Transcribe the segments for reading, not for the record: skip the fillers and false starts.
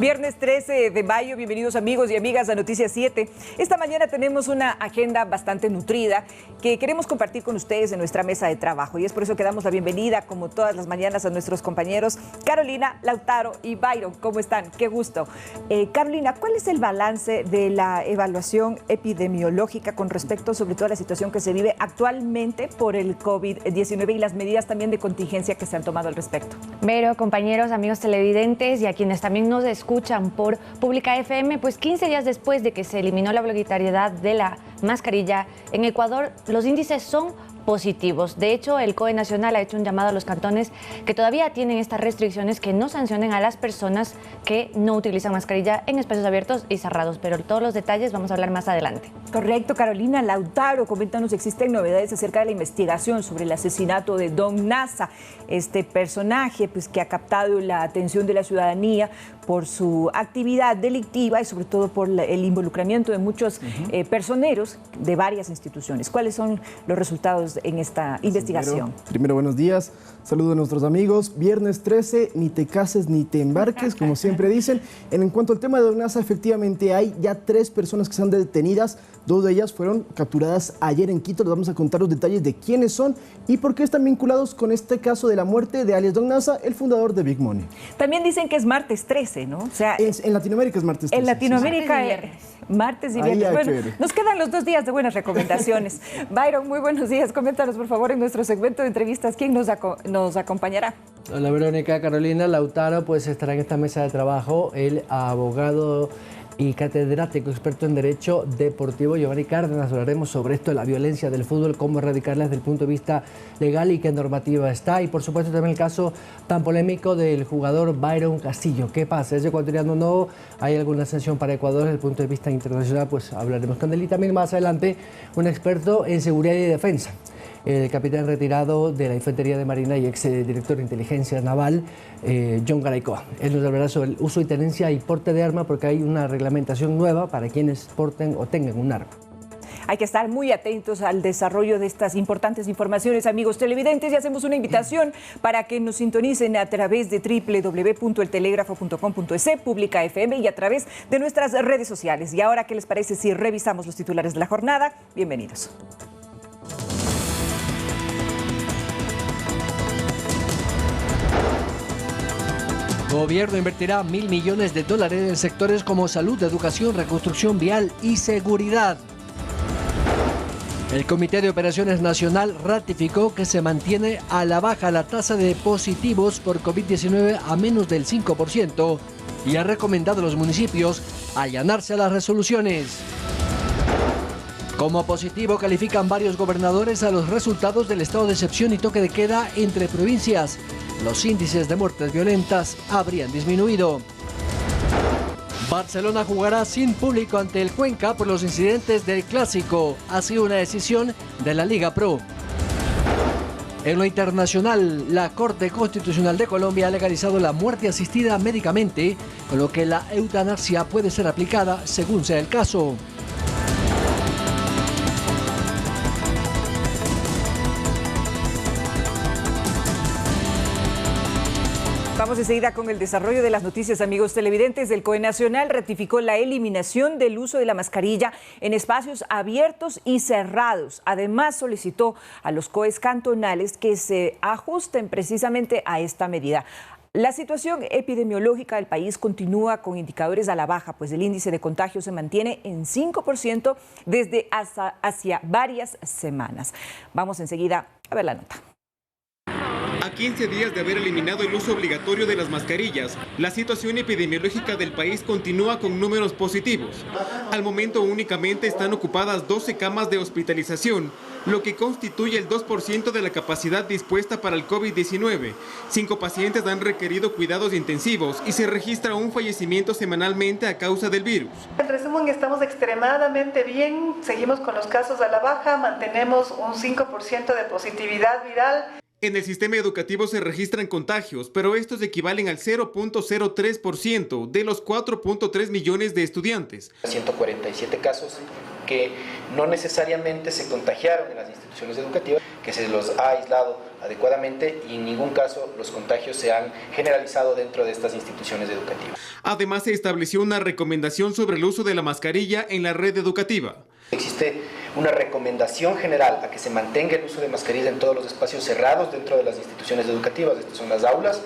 Viernes 13 de mayo, bienvenidos amigos y amigas a Noticias 7. Esta mañana tenemos una agenda bastante nutrida que queremos compartir con ustedes en nuestra mesa de trabajo y es por eso que damos la bienvenida, como todas las mañanas, a nuestros compañeros Carolina, Lautaro y Byron. ¿Cómo están? Qué gusto. Carolina, ¿cuál es el balance de la evaluación epidemiológica con respecto sobre todo a la situación que se vive actualmente por el COVID-19 y las medidas también de contingencia que se han tomado al respecto? Vero, compañeros, amigos televidentes y a quienes también nos escuchan por Pública FM, pues 15 días después de que se eliminó la obligatoriedad de la mascarilla, en Ecuador los índices son positivos. De hecho, el COE Nacional ha hecho un llamado a los cantones que todavía tienen estas restricciones que no sancionen a las personas que no utilizan mascarilla en espacios abiertos y cerrados. Pero todos los detalles vamos a hablar más adelante. Correcto, Carolina. Lautaro, coméntanos, ¿existen novedades acerca de la investigación sobre el asesinato de Don Nasa, este personaje pues, que ha captado la atención de la ciudadanía por su actividad delictiva y sobre todo por el involucramiento de muchos personeros de varias instituciones? ¿Cuáles son los resultados en esta investigación? Primero, buenos días. Saludos a nuestros amigos. Viernes 13, ni te cases ni te embarques, como siempre dicen. En cuanto al tema de Don Nasa, efectivamente hay ya 3 personas que están detenidas. 2 de ellas fueron capturadas ayer en Quito. Les vamos a contar los detalles de quiénes son y por qué están vinculados con este caso de la muerte de alias Don Nasa, el fundador de Big Money. También dicen que es martes 13, ¿no? O sea, en Latinoamérica es martes 13. En Latinoamérica martes y viernes. Bueno, nos quedan los 2 días de buenas recomendaciones. Byron, muy buenos días. Coméntanos, por favor, en nuestro segmento de entrevistas, ¿quién nos acompañará? Hola, Verónica, Carolina. Lautaro pues estará en esta mesa de trabajo el abogado y catedrático experto en Derecho Deportivo Giovanni Cárdenas. Hablaremos sobre esto de la violencia del fútbol, cómo erradicarla desde el punto de vista legal y qué normativa está. Y por supuesto también el caso tan polémico del jugador Byron Castillo. ¿Qué pasa? ¿Es ecuatoriano o no? ¿Hay alguna sanción para Ecuador desde el punto de vista internacional? Pues hablaremos con él. Y también más adelante un experto en seguridad y defensa, el capitán retirado de la Infantería de Marina y ex director de Inteligencia Naval, John Garaycoa. Él nos hablará sobre el uso y tenencia y porte de arma, porque hay una reglamentación nueva para quienes porten o tengan un arma. Hay que estar muy atentos al desarrollo de estas importantes informaciones, amigos televidentes, y hacemos una invitación para que nos sintonicen a través de www.eltelegrafo.com.es, Pública FM y a través de nuestras redes sociales. Y ahora, ¿qué les parece si revisamos los titulares de la jornada? Bienvenidos. Gobierno invertirá $1.000 millones en sectores como salud, educación, reconstrucción vial y seguridad. El Comité de Operaciones Nacional ratificó que se mantiene a la baja la tasa de positivos por COVID-19 a menos del 5% y ha recomendado a los municipios allanarse a las resoluciones. Como positivo califican varios gobernadores a los resultados del estado de excepción y toque de queda entre provincias. Los índices de muertes violentas habrían disminuido. Barcelona jugará sin público ante el Cuenca por los incidentes del Clásico. Ha sido una decisión de la Liga Pro. En lo internacional, la Corte Constitucional de Colombia ha legalizado la muerte asistida médicamente, con lo que la eutanasia puede ser aplicada según sea el caso. Vamos enseguida con el desarrollo de las noticias, amigos televidentes. El COE Nacional ratificó la eliminación del uso de la mascarilla en espacios abiertos y cerrados. Además, solicitó a los COEs cantonales que se ajusten precisamente a esta medida. La situación epidemiológica del país continúa con indicadores a la baja, pues el índice de contagio se mantiene en 5% desde hacia varias semanas. Vamos enseguida a ver la nota. A 15 días de haber eliminado el uso obligatorio de las mascarillas, la situación epidemiológica del país continúa con números positivos. Al momento únicamente están ocupadas 12 camas de hospitalización, lo que constituye el 2% de la capacidad dispuesta para el COVID-19. 5 pacientes han requerido cuidados intensivos y se registra un fallecimiento semanalmente a causa del virus. En resumen, estamos extremadamente bien, seguimos con los casos a la baja, mantenemos un 5% de positividad viral. En el sistema educativo se registran contagios, pero estos equivalen al 0.03% de los 4.3 millones de estudiantes. 147 casos que no necesariamente se contagiaron en las instituciones educativas, que se los ha aislado adecuadamente y en ningún caso los contagios se han generalizado dentro de estas instituciones educativas. Además, se estableció una recomendación sobre el uso de la mascarilla en la red educativa. Existe una recomendación general a que se mantenga el uso de mascarilla en todos los espacios cerrados dentro de las instituciones educativas. Estas son las aulas,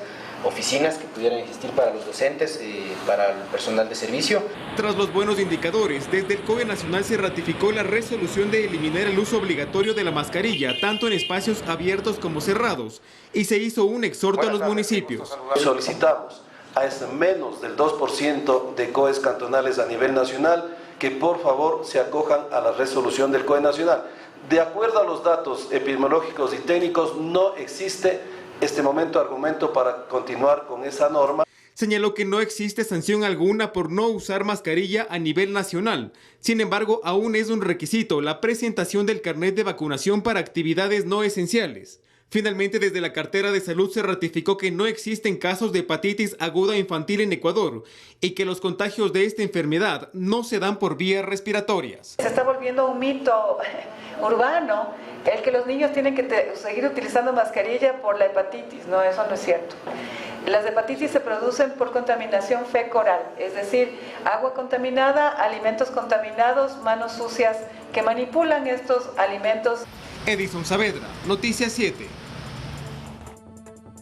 oficinas que pudieran existir para los docentes, para el personal de servicio. Tras los buenos indicadores, desde el COE Nacional se ratificó la resolución de eliminar el uso obligatorio de la mascarilla, tanto en espacios abiertos como cerrados, y se hizo un exhorto a los municipios. Solicitamos a ese menos del 2% de COEs cantonales a nivel nacional que por favor se acojan a la resolución del COE Nacional. De acuerdo a los datos epidemiológicos y técnicos, no existe este momento argumento para continuar con esa norma. Señaló que no existe sanción alguna por no usar mascarilla a nivel nacional. Sin embargo, aún es un requisito la presentación del carnet de vacunación para actividades no esenciales. Finalmente, desde la cartera de salud se ratificó que no existen casos de hepatitis aguda infantil en Ecuador y que los contagios de esta enfermedad no se dan por vías respiratorias. Se está volviendo un mito urbano el que los niños tienen que seguir utilizando mascarilla por la hepatitis. No, eso no es cierto. Las hepatitis se producen por contaminación fecal, es decir, agua contaminada, alimentos contaminados, manos sucias que manipulan estos alimentos. Edison Saavedra, Noticias 7.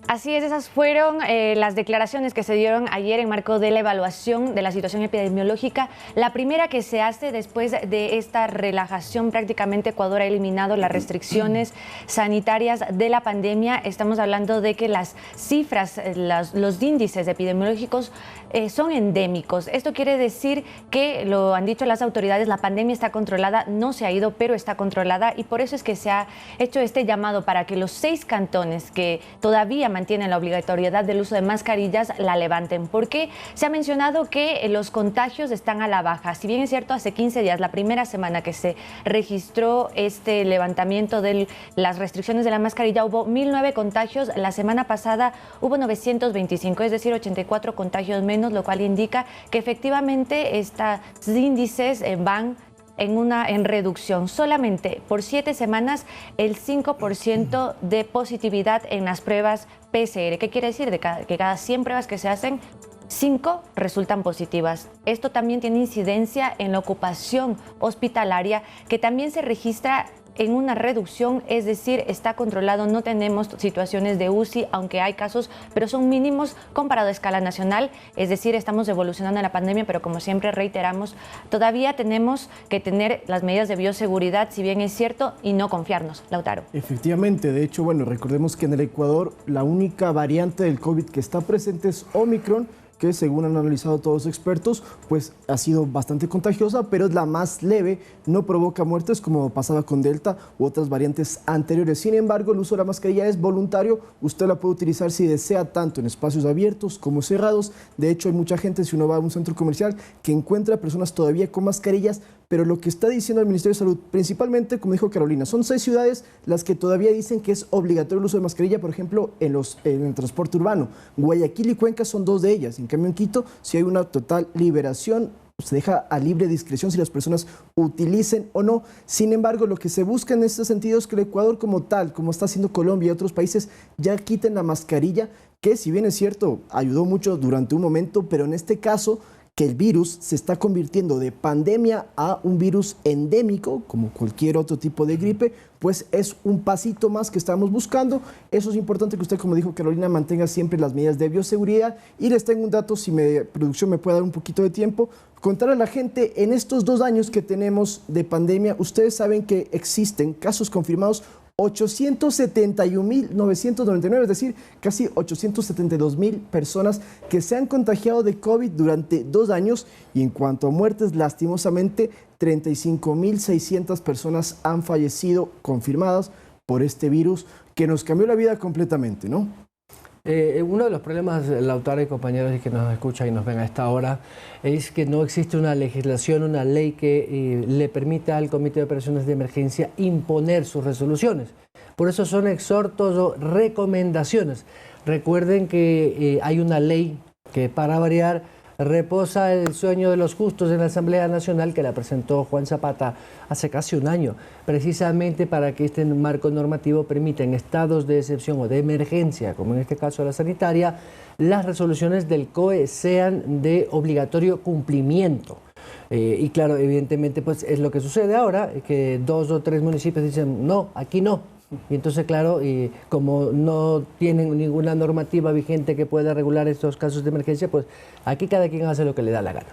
Así es, esas fueron las declaraciones que se dieron ayer en marco de la evaluación de la situación epidemiológica. La primera que se hace después de esta relajación, prácticamente Ecuador ha eliminado las restricciones sanitarias de la pandemia. Estamos hablando de que las cifras, los índices epidemiológicos son endémicos. Esto quiere decir que, lo han dicho las autoridades, la pandemia está controlada, no se ha ido, pero está controlada, y por eso es que se ha hecho este llamado para que los 6 cantones que todavía mantienen la obligatoriedad del uso de mascarillas la levanten, porque se ha mencionado que los contagios están a la baja. Si bien es cierto, hace 15 días, la primera semana que se registró este levantamiento de las restricciones de la mascarilla, hubo 1.009 contagios. La semana pasada hubo 925, es decir, 84 contagios menos, lo cual indica que efectivamente estos índices van en reducción. Solamente por 7 semanas el 5% de positividad en las pruebas PCR. ¿Qué quiere decir? Que cada 100 pruebas que se hacen, 5 resultan positivas. Esto también tiene incidencia en la ocupación hospitalaria, que también se registra en una reducción, es decir, está controlado, no tenemos situaciones de UCI, aunque hay casos, pero son mínimos comparado a escala nacional, es decir, estamos evolucionando en la pandemia, pero como siempre reiteramos, todavía tenemos que tener las medidas de bioseguridad, si bien es cierto, y no confiarnos. Lautaro. Efectivamente, de hecho, bueno, recordemos que en el Ecuador la única variante del COVID que está presente es Omicron, que según han analizado todos los expertos, pues ha sido bastante contagiosa, pero es la más leve, no provoca muertes como pasaba con Delta u otras variantes anteriores. Sin embargo, el uso de la mascarilla es voluntario, usted la puede utilizar si desea, tanto en espacios abiertos como cerrados. De hecho, hay mucha gente, si uno va a un centro comercial, que encuentra personas todavía con mascarillas, pero lo que está diciendo el Ministerio de Salud, principalmente, como dijo Carolina, son 6 ciudades las que todavía dicen que es obligatorio el uso de mascarilla, por ejemplo, en el transporte urbano. Guayaquil y Cuenca son 2 de ellas. En cambio, en Quito, si hay una total liberación, se deja a libre discreción si las personas utilicen o no. Sin embargo, lo que se busca en este sentido es que el Ecuador como tal, como está haciendo Colombia y otros países, ya quiten la mascarilla, que si bien es cierto, ayudó mucho durante un momento, pero en este caso, que el virus se está convirtiendo de pandemia a un virus endémico, como cualquier otro tipo de gripe, pues es un pasito más que estamos buscando. Eso es importante que usted, como dijo Carolina, mantenga siempre las medidas de bioseguridad. Y les tengo un dato, si producción me puede dar un poquito de tiempo, contar a la gente, en estos 2 años que tenemos de pandemia, ustedes saben que existen casos confirmados 871.999, es decir, casi 872.000 personas que se han contagiado de COVID durante 2 años, y en cuanto a muertes, lastimosamente, 35.600 personas han fallecido confirmadas por este virus que nos cambió la vida completamente, ¿no? Uno de los problemas, Lautaro y compañeros que nos escuchan y nos ven a esta hora, es que no existe una legislación, una ley que le permita al Comité de Operaciones de Emergencia imponer sus resoluciones. Por eso son exhortos o recomendaciones. Recuerden que hay una ley que, para variar, reposa el sueño de los justos en la Asamblea Nacional que la presentó Juan Zapata hace casi un año, precisamente para que este marco normativo permita en estados de excepción o de emergencia, como en este caso la sanitaria, las resoluciones del COE sean de obligatorio cumplimiento. Y claro, evidentemente pues es lo que sucede ahora, que 2 o 3 municipios dicen no, aquí no. Y entonces, claro, y como no tienen ninguna normativa vigente que pueda regular estos casos de emergencia, pues aquí cada quien hace lo que le da la gana.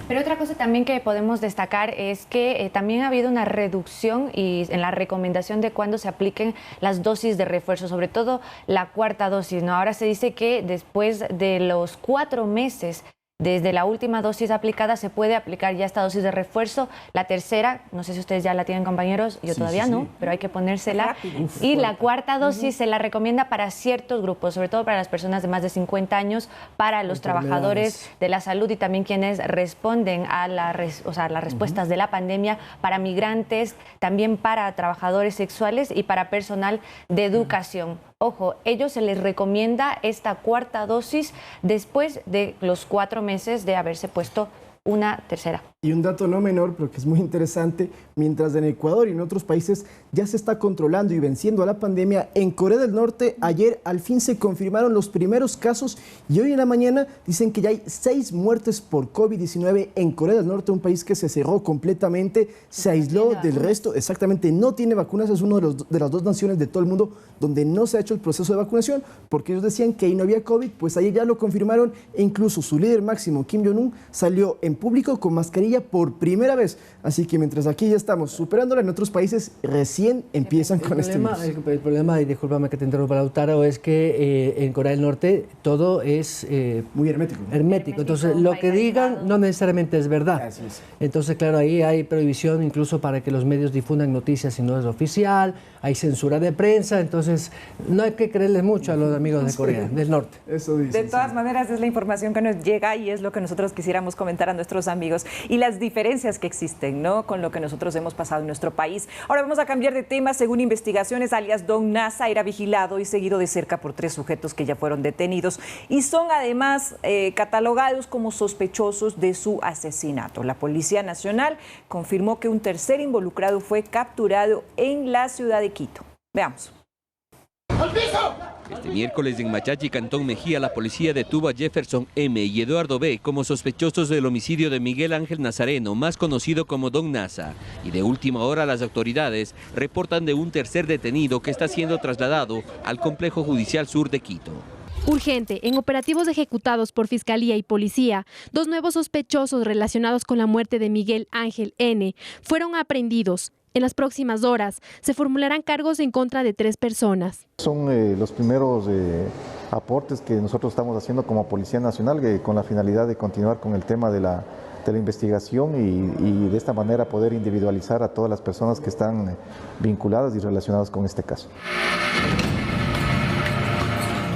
Pero otra cosa también que podemos destacar es que también ha habido una reducción en la recomendación de cuándo se apliquen las dosis de refuerzo, sobre todo la cuarta dosis, ¿no? Ahora se dice que después de los 4 meses desde la última dosis aplicada se puede aplicar ya esta dosis de refuerzo. La tercera, no sé si ustedes ya la tienen, compañeros, yo todavía no, pero hay que ponérsela. Y la cuarta dosis se la recomienda para ciertos grupos, sobre todo para las personas de más de 50 años, para los trabajadores de la salud y también quienes responden a las respuestas de la pandemia, para migrantes, también para trabajadores sexuales y para personal de educación. Ojo, ellos se les recomienda esta cuarta dosis después de los 4 meses de haberse puesto una tercera. Y un dato no menor, pero que es muy interesante, mientras en Ecuador y en otros países ya se está controlando y venciendo a la pandemia, en Corea del Norte ayer al fin se confirmaron los primeros casos y hoy en la mañana dicen que ya hay 6 muertes por COVID-19 en Corea del Norte, un país que se cerró completamente, se aisló del resto, exactamente, no tiene vacunas, es una de las 2 naciones de todo el mundo donde no se ha hecho el proceso de vacunación, porque ellos decían que ahí no había COVID, pues ayer ya lo confirmaron e incluso su líder máximo, Kim Jong-un, salió en público con mascarilla por primera vez. Así que mientras aquí ya estamos superándola, en otros países recién empiezan con este virus. El problema, y discúlpame que te interrumpa, Lautaro, es que en Corea del Norte todo es muy hermético. Entonces, lo que digan no necesariamente es verdad. Así es. Entonces, claro, ahí hay prohibición incluso para que los medios difundan noticias si no es oficial, hay censura de prensa, entonces no hay que creerle mucho a los amigos de Corea del Norte. Eso dicen, de todas maneras, es la información que nos llega y es lo que nosotros quisiéramos comentar a nuestros amigos y las diferencias que existen, ¿no?, con lo que nosotros hemos pasado en nuestro país. Ahora vamos a cambiar de tema. Según investigaciones, alias Don Nasa era vigilado y seguido de cerca por 3 sujetos que ya fueron detenidos y son además catalogados como sospechosos de su asesinato. La Policía Nacional confirmó que un tercer involucrado fue capturado en la ciudad de Quito. Veamos. ¡Al piso! Este miércoles en Machachi, Cantón Mejía, la policía detuvo a Jefferson M. y Eduardo B. como sospechosos del homicidio de Miguel Ángel Nazareno, más conocido como Don Nasa. Y de última hora las autoridades reportan de un tercer detenido que está siendo trasladado al Complejo Judicial Sur de Quito. Urgente, en operativos ejecutados por Fiscalía y Policía, 2 nuevos sospechosos relacionados con la muerte de Miguel Ángel N. fueron aprehendidos. En las próximas horas se formularán cargos en contra de 3 personas. Son los primeros aportes que nosotros estamos haciendo como Policía Nacional con la finalidad de continuar con el tema de la investigación y de esta manera poder individualizar a todas las personas que están vinculadas y relacionadas con este caso.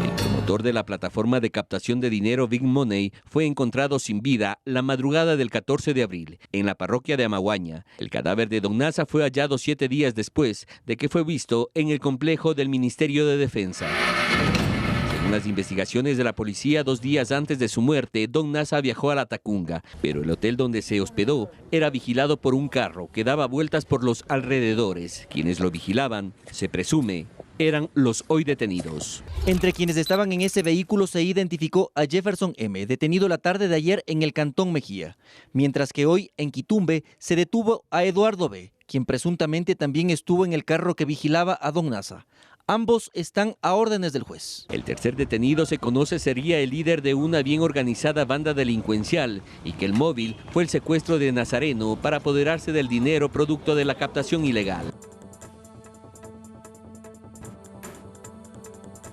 El promotor de la plataforma de captación de dinero Big Money fue encontrado sin vida la madrugada del 14 de abril en la parroquia de Amaguaña. El cadáver de Don Nasa fue hallado 7 días después de que fue visto en el complejo del Ministerio de Defensa. Según las investigaciones de la policía, 2 días antes de su muerte, Don Nasa viajó a La Tacunga, pero el hotel donde se hospedó era vigilado por un carro que daba vueltas por los alrededores. Quienes lo vigilaban, se presume, eran los hoy detenidos. Entre quienes estaban en ese vehículo se identificó a Jefferson M., detenido la tarde de ayer en el Cantón Mejía, mientras que hoy en Quitumbe se detuvo a Eduardo B., quien presuntamente también estuvo en el carro que vigilaba a Don Nasa. Ambos están a órdenes del juez. El tercer detenido se conoce sería el líder de una bien organizada banda delincuencial y que el móvil fue el secuestro de Nazareno para apoderarse del dinero producto de la captación ilegal.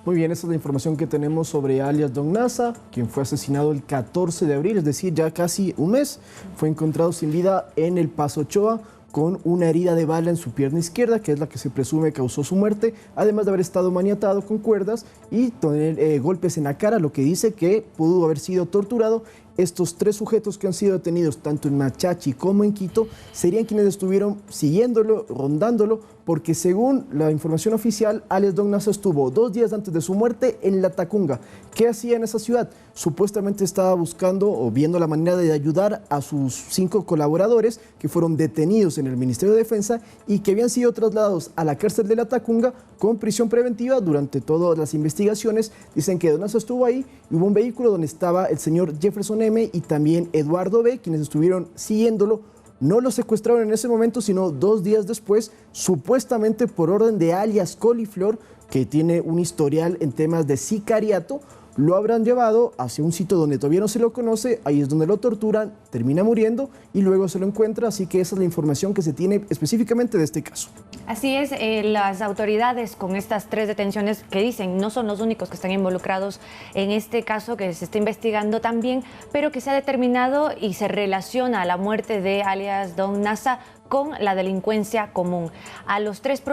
Muy bien, esa es la información que tenemos sobre alias Don Nasa, quien fue asesinado el 14 de abril, es decir, ya casi un mes. Fue encontrado sin vida en el Paso Ochoa con una herida de bala en su pierna izquierda, que es la que se presume causó su muerte, además de haber estado maniatado con cuerdas y tener golpes en la cara, lo que dice que pudo haber sido torturado estos 3 sujetos que han sido detenidos tanto en Machachi como en Quito serían quienes estuvieron siguiéndolo, rondándolo, porque según la información oficial, alias Don Nasa estuvo 2 días antes de su muerte en La Tacunga. ¿Qué hacía en esa ciudad? Supuestamente estaba buscando o viendo la manera de ayudar a sus 5 colaboradores que fueron detenidos en el Ministerio de Defensa y que habían sido trasladados a la cárcel de La Tacunga con prisión preventiva durante todas las investigaciones. Dicen que Don Nasa estuvo ahí y hubo un vehículo donde estaba el señor Jefferson M. y también Eduardo B., quienes estuvieron siguiéndolo. No lo secuestraron en ese momento, sino 2 días después, supuestamente por orden de alias Coliflor, que tiene un historial en temas de sicariato. Lo habrán llevado hacia un sitio donde todavía no se lo conoce, ahí es donde lo torturan, termina muriendo y luego se lo encuentra, así que esa es la información que se tiene específicamente de este caso. Así es, las autoridades con estas 3 detenciones que dicen no son los únicos que están involucrados en este caso que se está investigando también, pero que se ha determinado y se relaciona a la muerte de alias Don Nasa con la delincuencia común. A los 3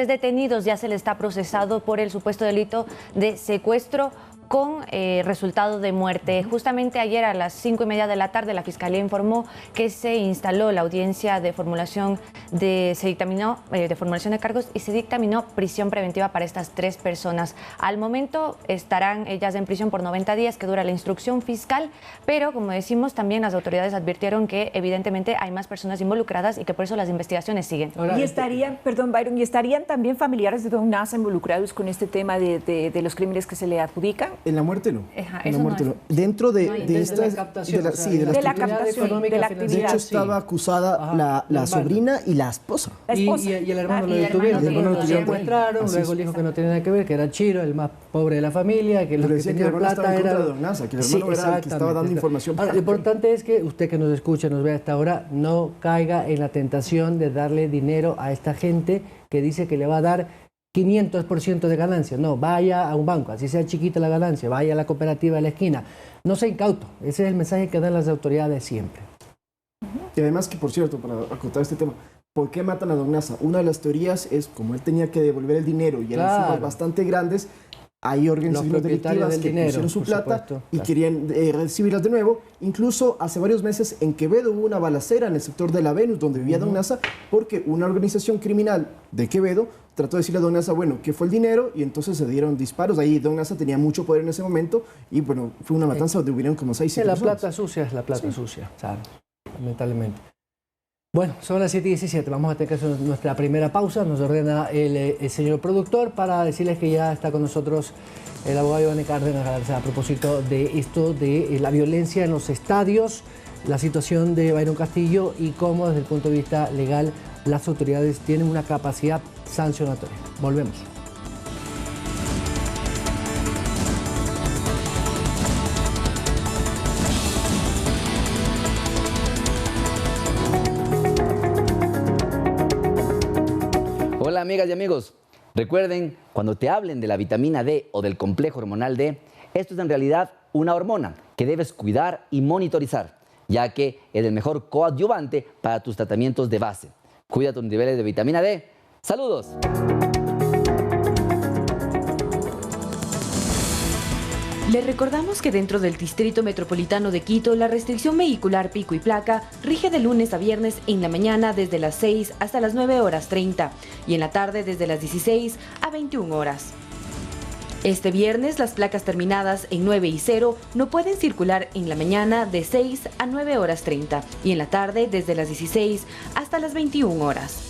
detenidos ya se les está procesado por el supuesto delito de secuestro con resultado de muerte. Justamente ayer a las 5:30 de la tarde la Fiscalía informó que se instaló la audiencia de formulación de formulación de cargos y se dictaminó prisión preventiva para estas 3 personas. Al momento estarán ellas en prisión por 90 días que dura la instrucción fiscal, pero como decimos también las autoridades advirtieron que evidentemente hay más personas involucradas y que por eso las investigaciones siguen. Ahora, y estarían, perdón Byron, ¿y estarían también familiares de Don Nasa involucrados con este tema de los crímenes que se le adjudican? En la muerte no. Ajá, en la muerte no. Dentro de esta la captación, de la, sí, de la captación, de la actividad. De hecho estaba acusada la sobrina y la esposa. Y el hermano lo detuvieron, lo secuestraron, luego él dijo que no tenía nada que ver, que era Chiro, el más pobre de la familia, que lo que tenía plata era Don Nasa, que el hermano era el que estaba dando información. Ahora, lo importante es que usted que nos escucha, nos ve hasta ahora, no caiga en la tentación de darle dinero a esta gente que dice que le va a dar 500% de ganancia. No, vaya a un banco, así sea chiquita la ganancia, vaya a la cooperativa de la esquina. No sea incauto, ese es el mensaje que dan las autoridades siempre. Y además que, por cierto, para acotar este tema, ¿por qué matan a Don Nasa? Una de las teorías es, como él tenía que devolver el dinero y eran sumas bastante grandes, hay organizaciones delictivas que pusieron su plata y querían recibirlas de nuevo. Incluso hace varios meses en Quevedo hubo una balacera en el sector de la Venus donde vivía Don Nasa, porque una organización criminal de Quevedo trató de decirle a Don Nasa, bueno, ¿qué fue el dinero? Y entonces se dieron disparos. Ahí Don Nasa tenía mucho poder en ese momento y bueno, fue una matanza donde hubieron como 6 personas. La plata sucia es la plata sucia, ¿sabes? Lamentablemente. Bueno, son las 7:17, vamos a tener que hacer nuestra primera pausa, nos ordena el señor productor para decirles que ya está con nosotros el abogado Giovanni Cárdenas a propósito de esto de la violencia en los estadios, la situación de Byron Castillo y cómo desde el punto de vista legal las autoridades tienen una capacidad sancionatoria. Volvemos. Hola amigas y amigos, recuerden, cuando te hablen de la vitamina D o del complejo hormonal D, esto es en realidad una hormona que debes cuidar y monitorizar, ya que es el mejor coadyuvante para tus tratamientos de base. Cuida tus niveles de vitamina D. ¡Saludos! Les recordamos que dentro del Distrito Metropolitano de Quito, la restricción vehicular pico y placa rige de lunes a viernes en la mañana desde las 6 hasta las 9:30 y en la tarde desde las 16 a 21 horas. Este viernes, las placas terminadas en 9 y 0 no pueden circular en la mañana de 6 a 9:30 y en la tarde desde las 16 hasta las 21 horas.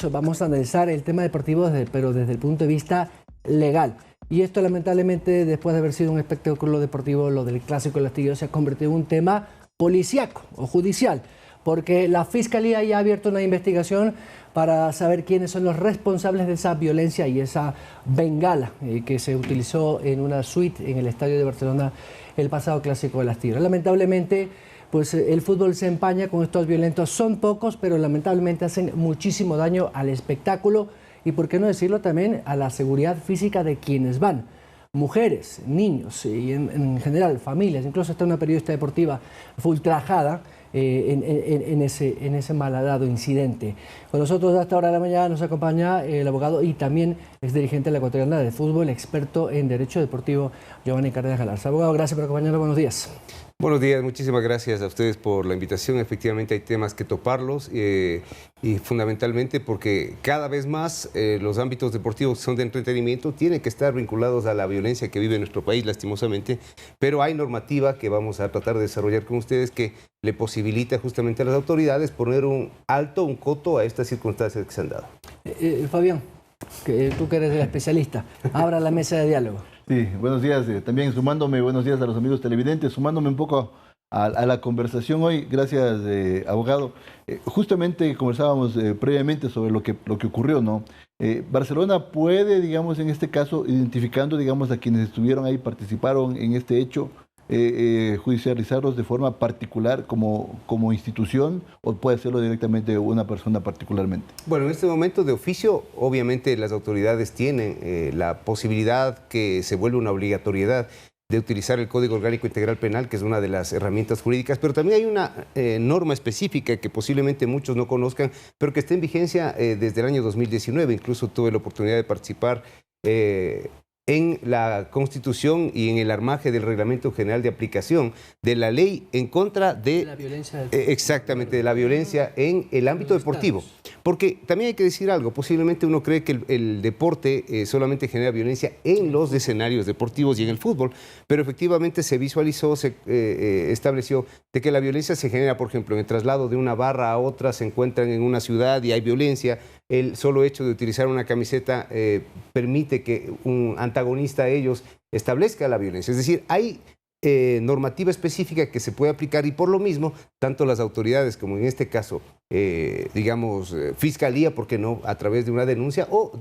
Vamos a analizar el tema deportivo, pero desde el punto de vista legal. Y esto lamentablemente, después de haber sido un espectáculo deportivo, lo del Clásico del Astillero se ha convertido en un tema policíaco o judicial, porque la Fiscalía ya ha abierto una investigación para saber quiénes son los responsables de esa violencia y esa bengala que se utilizó en una suite en el Estadio de Barcelona el pasado Clásico del Astillero. Lamentablemente, pues el fútbol se empaña con estos violentos. Son pocos, pero lamentablemente hacen muchísimo daño al espectáculo y, por qué no decirlo, también a la seguridad física de quienes van. mujeres, niños y en general familias. Incluso está una periodista deportiva fue ultrajada en ese malhadado incidente. Con nosotros hasta ahora de la mañana nos acompaña el abogado y también es dirigente de la Ecuatoriana de Fútbol, experto en Derecho Deportivo, Giovanni Cárdenas Galarza. Abogado, gracias por acompañarnos. Buenos días. Buenos días, muchísimas gracias a ustedes por la invitación. Efectivamente hay temas que toparlos y fundamentalmente porque cada vez más los ámbitos deportivos que son de entretenimiento tienen que estar vinculados a la violencia que vive nuestro país, lastimosamente, pero hay normativa que vamos a tratar de desarrollar con ustedes que le posibilita justamente a las autoridades poner un alto, un coto a estas circunstancias que se han dado. Fabián, tú que eres el especialista, abra la mesa de diálogo. Sí, buenos días. También buenos días a los amigos televidentes, sumándome un poco a la conversación hoy. Gracias, abogado. Justamente conversábamos previamente sobre lo que ocurrió, ¿no? Barcelona puede, digamos, en este caso, identificando, digamos, a quienes estuvieron ahí, participaron en este hecho, judicializarlos de forma particular como institución, o puede hacerlo directamente una persona particularmente. Bueno, en este momento de oficio, obviamente las autoridades tienen la posibilidad que se vuelva una obligatoriedad de utilizar el Código Orgánico Integral Penal, que es una de las herramientas jurídicas, pero también hay una norma específica que posiblemente muchos no conozcan, pero que está en vigencia desde el año 2019. Incluso tuve la oportunidad de participar en la Constitución y en el armaje del Reglamento General de Aplicación de la ley en contra de la violencia exactamente, de la violencia en el ámbito deportivo. Porque también hay que decir algo, posiblemente uno cree que el deporte solamente genera violencia en los escenarios deportivos y en el fútbol, pero efectivamente se visualizó, se estableció de que la violencia se genera, por ejemplo, en el traslado de una barra a otra, se encuentran en una ciudad y hay violencia. El solo hecho de utilizar una camiseta permite que un antagonista a ellos establezca la violencia. Es decir, hay normativa específica que se puede aplicar y por lo mismo, tanto las autoridades como en este caso, digamos, Fiscalía, ¿por qué no?, a través de una denuncia o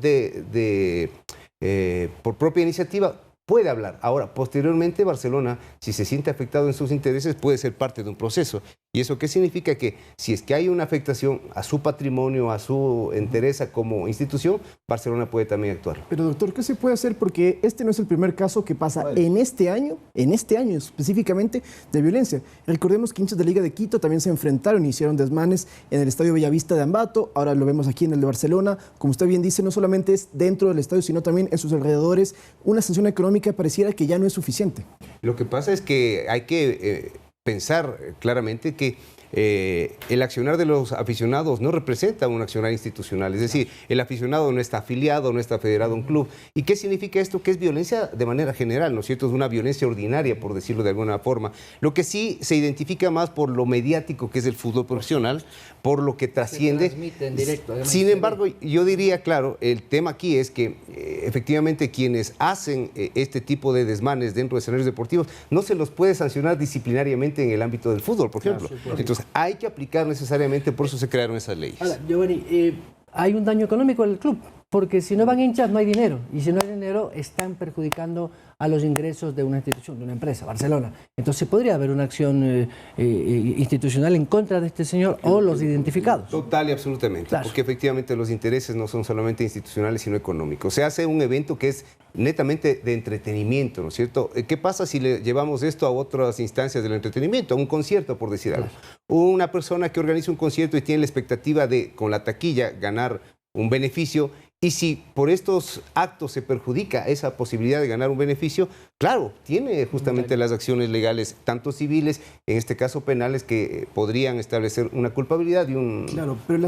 por propia iniciativa, puede hablar. Ahora, posteriormente, Barcelona, si se siente afectado en sus intereses, puede ser parte de un proceso. ¿Y eso qué significa? Que si es que hay una afectación a su patrimonio, a su entereza como institución, Barcelona puede también actuar. Pero doctor, ¿qué se puede hacer? Porque este no es el primer caso que pasa en este año específicamente, de violencia. Recordemos que hinchas de Liga de Quito también se enfrentaron y hicieron desmanes en el Estadio Bellavista de Ambato, ahora lo vemos aquí en el de Barcelona. Como usted bien dice, no solamente es dentro del estadio, sino también en sus alrededores. Una sanción económica pareciera que ya no es suficiente. Lo que pasa es que hay que pensar claramente que el accionar de los aficionados no representa un accionar institucional, es decir, el aficionado no está afiliado, no está federado a un club. ¿Y qué significa esto? Que es violencia de manera general, ¿no es cierto? Es una violencia ordinaria, por decirlo de alguna forma. Lo que sí se identifica más por lo mediático que es el fútbol profesional, por lo que trasciende. Se transmite en directo, sin embargo, yo diría, claro, el tema aquí es que efectivamente quienes hacen este tipo de desmanes dentro de escenarios deportivos no se los puede sancionar disciplinariamente en el ámbito del fútbol, por ejemplo. Entonces, hay que aplicar necesariamente, por eso se crearon esas leyes. Ahora, Giovanni, hay un daño económico al club, porque si no van hinchas no hay dinero, y si no hay dinero están perjudicando a los ingresos de una institución, de una empresa, Barcelona. Entonces podría haber una acción institucional en contra de este señor o los identificados. Total y absolutamente, claro. Porque efectivamente los intereses no son solamente institucionales, sino económicos. Se hace un evento que es netamente de entretenimiento, ¿no es cierto? ¿Qué pasa si le llevamos esto a otras instancias del entretenimiento? A un concierto, por decir algo. Una persona que organiza un concierto y tiene la expectativa de, con la taquilla, ganar un beneficio. Y si por estos actos se perjudica esa posibilidad de ganar un beneficio, claro, tiene justamente las acciones legales, tanto civiles, en este caso penales, que podrían establecer una culpabilidad y un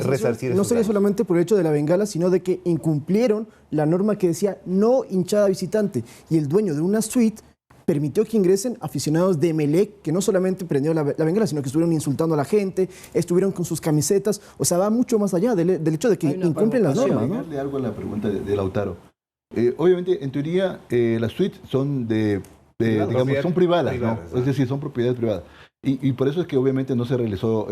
resarcir. No sería solamente por el hecho de la bengala, sino de que incumplieron la norma que decía no hinchada visitante. Y el dueño de una suite permitió que ingresen aficionados de Emelec, que no solamente prendió la bengala, sino que estuvieron insultando a la gente, estuvieron con sus camisetas. O sea, va mucho más allá del hecho de que incumplen las normas, ¿no? Darle algo a la pregunta de Lautaro. Obviamente, en teoría, las suites son digamos, son privadas, ¿no? Es decir, son propiedades privadas. Y por eso es que obviamente no se realizó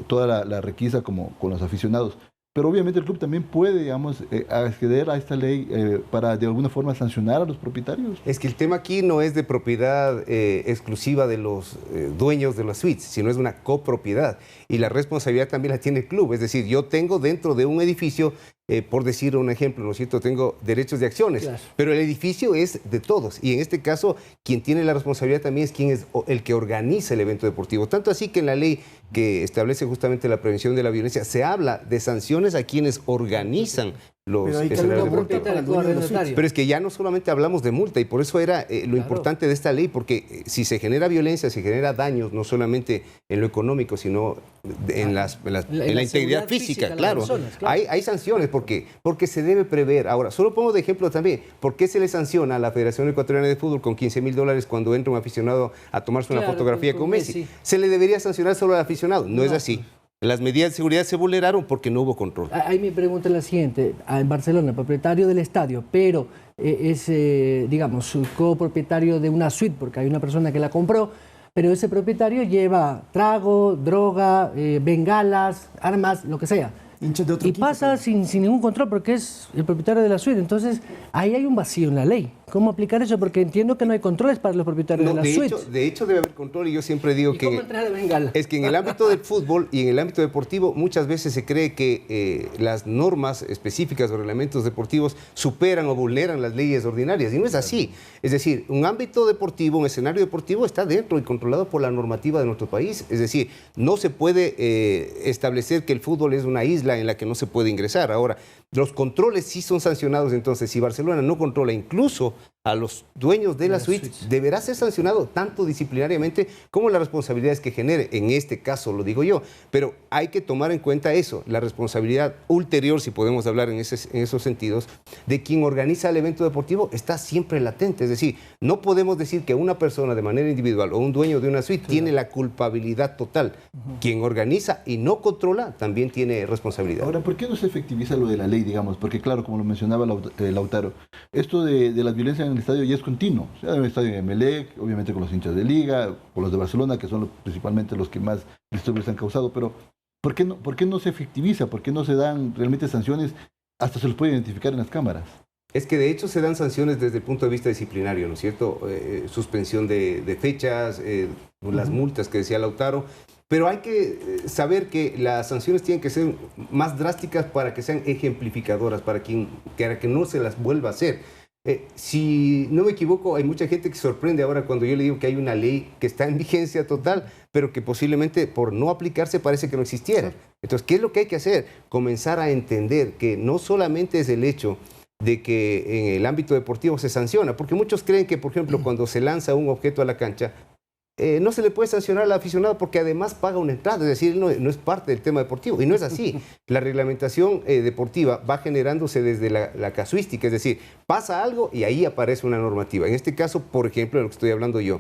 toda la requisa como con los aficionados. Pero obviamente el club también puede, digamos, acceder a esta ley para de alguna forma sancionar a los propietarios. Es que el tema aquí no es de propiedad exclusiva de los dueños de las suites, sino es una copropiedad. Y la responsabilidad también la tiene el club. Es decir, yo tengo dentro de un edificio por decir un ejemplo, ¿no es cierto? Tengo derechos de acciones, claro, pero el edificio es de todos y en este caso quien tiene la responsabilidad también es quien es el que organiza el evento deportivo. Tanto así que en la ley que establece justamente la prevención de la violencia se habla de sanciones a quienes organizan los escenarios deportivos. Pero es que ya no solamente hablamos de multa y por eso era lo importante de esta ley, porque si se genera violencia, se genera daños, no solamente en lo económico, sino en la integridad física, claro. Personas, claro. Hay sanciones porque se debe prever. Ahora, solo pongo de ejemplo también, ¿por qué se le sanciona a la Federación Ecuatoriana de Fútbol con $15.000 cuando entra un aficionado a tomarse una fotografía con Messi? Se le debería sancionar solo al aficionado. No es así. Las medidas de seguridad se vulneraron porque no hubo control. Ahí mi pregunta es la siguiente. En Barcelona, propietario del estadio, pero es, digamos, copropietario de una suite, porque hay una persona que la compró, pero ese propietario lleva trago, droga, bengalas, armas, lo que sea. Y pasa sin ningún control porque es el propietario de la suite. Entonces, ahí hay un vacío en la ley. ¿Cómo aplicar eso? Porque entiendo que no hay controles para los propietarios de la suite. De hecho, debe haber control y yo siempre digo que... ¿Cómo entrega de bengala? Es que en el ámbito del fútbol y en el ámbito deportivo muchas veces se cree que las normas específicas o reglamentos deportivos superan o vulneran las leyes ordinarias y no es así. Es decir, un ámbito deportivo, un escenario deportivo está dentro y controlado por la normativa de nuestro país. Es decir, no se puede establecer que el fútbol es una isla en la que no se puede ingresar. Ahora, los controles sí son sancionados, entonces si Barcelona no controla incluso a los dueños de la suite, deberá ser sancionado tanto disciplinariamente como las responsabilidades que genere. En este caso lo digo yo, pero hay que tomar en cuenta eso, la responsabilidad ulterior, si podemos hablar en esos sentidos, de quien organiza el evento deportivo está siempre latente. Es decir, no podemos decir que una persona de manera individual o un dueño de una suite tiene la culpabilidad total. Quien organiza y no controla también tiene responsabilidad. Ahora, ¿por qué no se efectiviza lo de la ley, digamos? Porque claro, como lo mencionaba Lautaro, esto de las violencias en el estadio ya es continuo. O sea, en el estadio de Emelec, obviamente con los hinchas de Liga, con los de Barcelona, que son principalmente los que más disturbios han causado, pero ¿por qué no se efectiviza? ¿Por qué no se dan realmente sanciones? Hasta se los puede identificar en las cámaras. Es que de hecho se dan sanciones desde el punto de vista disciplinario, ¿no es cierto? Suspensión de fechas, las multas que decía Lautaro, pero hay que saber que las sanciones tienen que ser más drásticas para que sean ejemplificadoras, para que no se las vuelva a hacer. Si no me equivoco, hay mucha gente que se sorprende ahora cuando yo le digo que hay una ley que está en vigencia total, pero que posiblemente por no aplicarse parece que no existiera. Entonces, ¿qué es lo que hay que hacer? Comenzar a entender que no solamente es el hecho de que en el ámbito deportivo se sanciona, porque muchos creen que, por ejemplo, cuando se lanza un objeto a la cancha, no se le puede sancionar al aficionado porque además paga una entrada, es decir, no es parte del tema deportivo, y no es así. La reglamentación deportiva va generándose desde la casuística, es decir, pasa algo y ahí aparece una normativa. En este caso, por ejemplo, de lo que estoy hablando yo,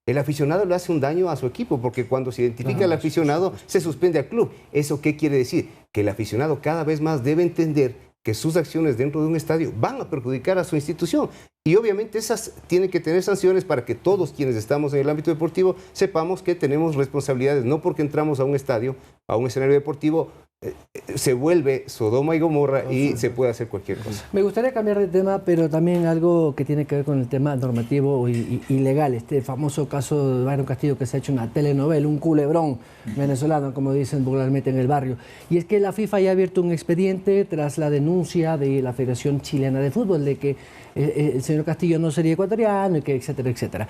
el aficionado le hace un daño a su equipo porque cuando se identifica al aficionado se suspende al club. ¿Eso qué quiere decir? Que el aficionado cada vez más debe entender que sus acciones dentro de un estadio van a perjudicar a su institución. Y obviamente esas tienen que tener sanciones para que todos quienes estamos en el ámbito deportivo sepamos que tenemos responsabilidades, no porque entramos a un estadio, a un escenario deportivo, se vuelve Sodoma y Gomorra y se puede hacer cualquier cosa. Me gustaría cambiar de tema, pero también algo que tiene que ver con el tema normativo y legal. Este famoso caso de Byron Castillo que se ha hecho una telenovela, un culebrón venezolano, como dicen vulgarmente en el barrio. Y es que la FIFA ya ha abierto un expediente tras la denuncia de la Federación Chilena de Fútbol de que el señor Castillo no sería ecuatoriano, y que etcétera, etcétera.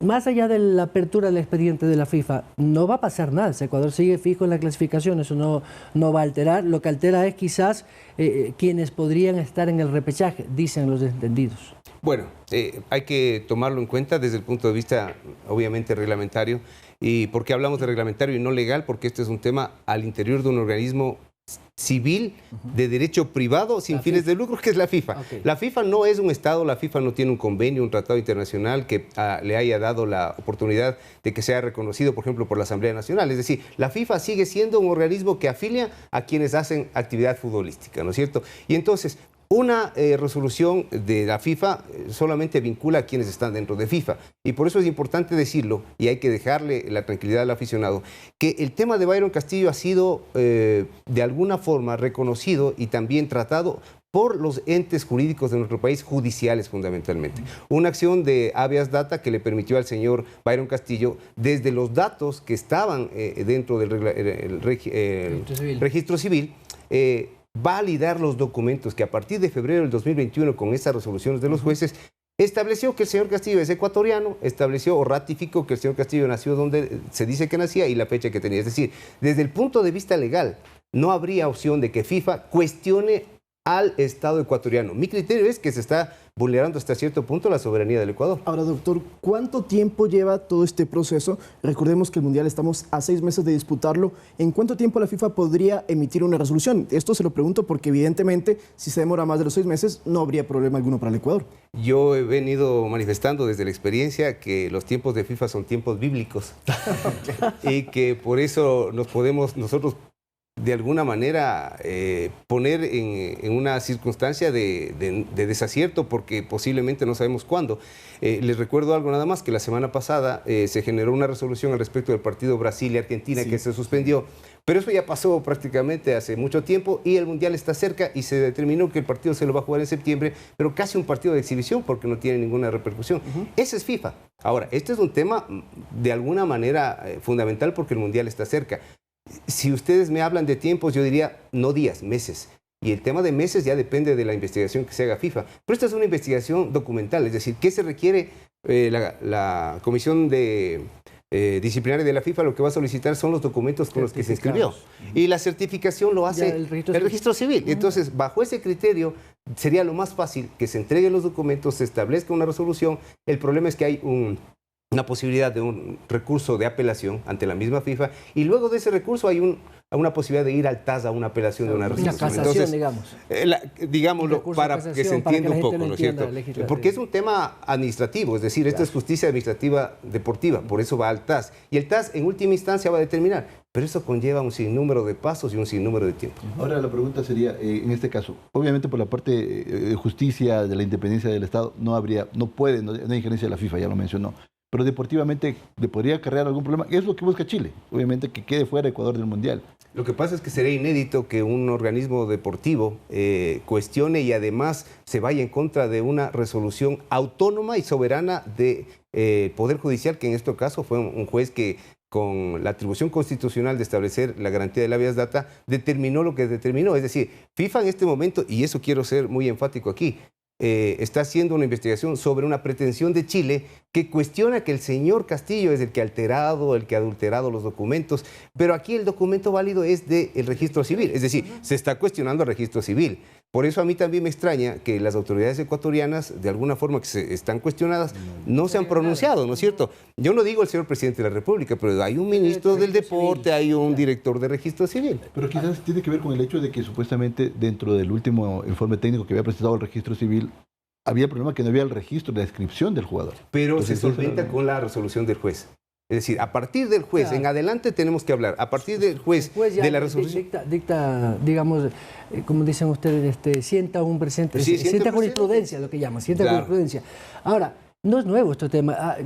Más allá de la apertura del expediente de la FIFA, no va a pasar nada. Si Ecuador sigue fijo en la clasificación, eso no va a alterar. Lo que altera es quizás quienes podrían estar en el repechaje, dicen los entendidos. Bueno, hay que tomarlo en cuenta desde el punto de vista, obviamente, reglamentario. ¿Y por qué hablamos de reglamentario y no legal? Porque este es un tema al interior de un organismo civil de derecho privado sin fines de lucro, que es la FIFA. La FIFA no es un Estado, la FIFA no tiene un convenio, un tratado internacional que le haya dado la oportunidad de que sea reconocido, por ejemplo, por la Asamblea Nacional. Es decir, la FIFA sigue siendo un organismo que afilia a quienes hacen actividad futbolística, ¿no es cierto? Y entonces, una resolución de la FIFA solamente vincula a quienes están dentro de FIFA. Y por eso es importante decirlo, y hay que dejarle la tranquilidad al aficionado, que el tema de Byron Castillo ha sido de alguna forma reconocido y también tratado por los entes jurídicos de nuestro país, judiciales fundamentalmente. Una acción de habeas data que le permitió al señor Byron Castillo, desde los datos que estaban dentro del registro civil, validar los documentos que a partir de febrero del 2021, con estas resoluciones de los jueces, estableció que el señor Castillo es ecuatoriano, estableció o ratificó que el señor Castillo nació donde se dice que nacía y la fecha que tenía. Es decir, desde el punto de vista legal, no habría opción de que FIFA cuestione al Estado ecuatoriano. Mi criterio es que se está vulnerando hasta cierto punto la soberanía del Ecuador. Ahora, doctor, ¿cuánto tiempo lleva todo este proceso? Recordemos que el Mundial estamos a 6 meses de disputarlo. ¿En cuánto tiempo la FIFA podría emitir una resolución? Esto se lo pregunto porque evidentemente si se demora más de los 6 meses no habría problema alguno para el Ecuador. Yo he venido manifestando desde la experiencia que los tiempos de FIFA son tiempos bíblicos y que por eso nos podemos nosotros de alguna manera poner en una circunstancia de desacierto porque posiblemente no sabemos cuándo. Les recuerdo algo nada más, que la semana pasada se generó una resolución al respecto del partido Brasil y Argentina que se suspendió, pero eso ya pasó prácticamente hace mucho tiempo y el Mundial está cerca y se determinó que el partido se lo va a jugar en septiembre, pero casi un partido de exhibición porque no tiene ninguna repercusión. Ese es FIFA. Ahora, este es un tema de alguna manera fundamental porque el Mundial está cerca. Si ustedes me hablan de tiempos, yo diría no días, meses. Y el tema de meses ya depende de la investigación que se haga FIFA. Pero esta es una investigación documental, es decir, ¿qué se requiere? La comisión disciplinaria de la FIFA lo que va a solicitar son los documentos con los que se inscribió. Y la certificación lo hace el registro civil. Entonces, bajo ese criterio, sería lo más fácil que se entreguen los documentos, se establezca una resolución. El problema es que hay una posibilidad de un recurso de apelación ante la misma FIFA y luego de ese recurso hay una posibilidad de ir al TAS a una apelación de una resolución. Una casación, digamos. Digámoslo, para que se entienda un poco, ¿no es cierto? Porque es un tema administrativo, es decir, esto es justicia administrativa deportiva, por eso va al TAS. Y el TAS en última instancia va a determinar, pero eso conlleva un sinnúmero de pasos y un sinnúmero de tiempo. Ahora la pregunta sería, en este caso, obviamente por la parte de justicia, de la independencia del Estado, no hay injerencia de la FIFA, ya lo mencionó. Pero deportivamente le podría acarrear algún problema. ¿Qué es lo que busca Chile? Obviamente que quede fuera Ecuador del Mundial. Lo que pasa es que sería inédito que un organismo deportivo cuestione y además se vaya en contra de una resolución autónoma y soberana del Poder Judicial, que en este caso fue un juez que con la atribución constitucional de establecer la garantía de la habeas data, determinó lo que determinó. Es decir, FIFA en este momento, y eso quiero ser muy enfático aquí, está haciendo una investigación sobre una pretensión de Chile que cuestiona que el señor Castillo es el que ha adulterado los documentos, pero aquí el documento válido es del registro civil, es decir, se está cuestionando el registro civil. Por eso a mí también me extraña que las autoridades ecuatorianas, de alguna forma que están cuestionadas, no se han pronunciado, ¿no es cierto? Yo no digo el señor presidente de la República, pero hay un ministro del deporte, hay un director de registro civil. Pero quizás tiene que ver con el hecho de que supuestamente dentro del último informe técnico que había presentado el registro civil, había el problema que no había el registro de la inscripción del jugador. Pero entonces, se solventa con la resolución del juez. Es decir, a partir del juez en adelante tenemos que hablar. A partir del juez de la resolución. Dicta, digamos, como dicen ustedes, sienta un presente, sí, sienta jurisprudencia, lo que llaman, sienta jurisprudencia. Ahora, no es nuevo este tema.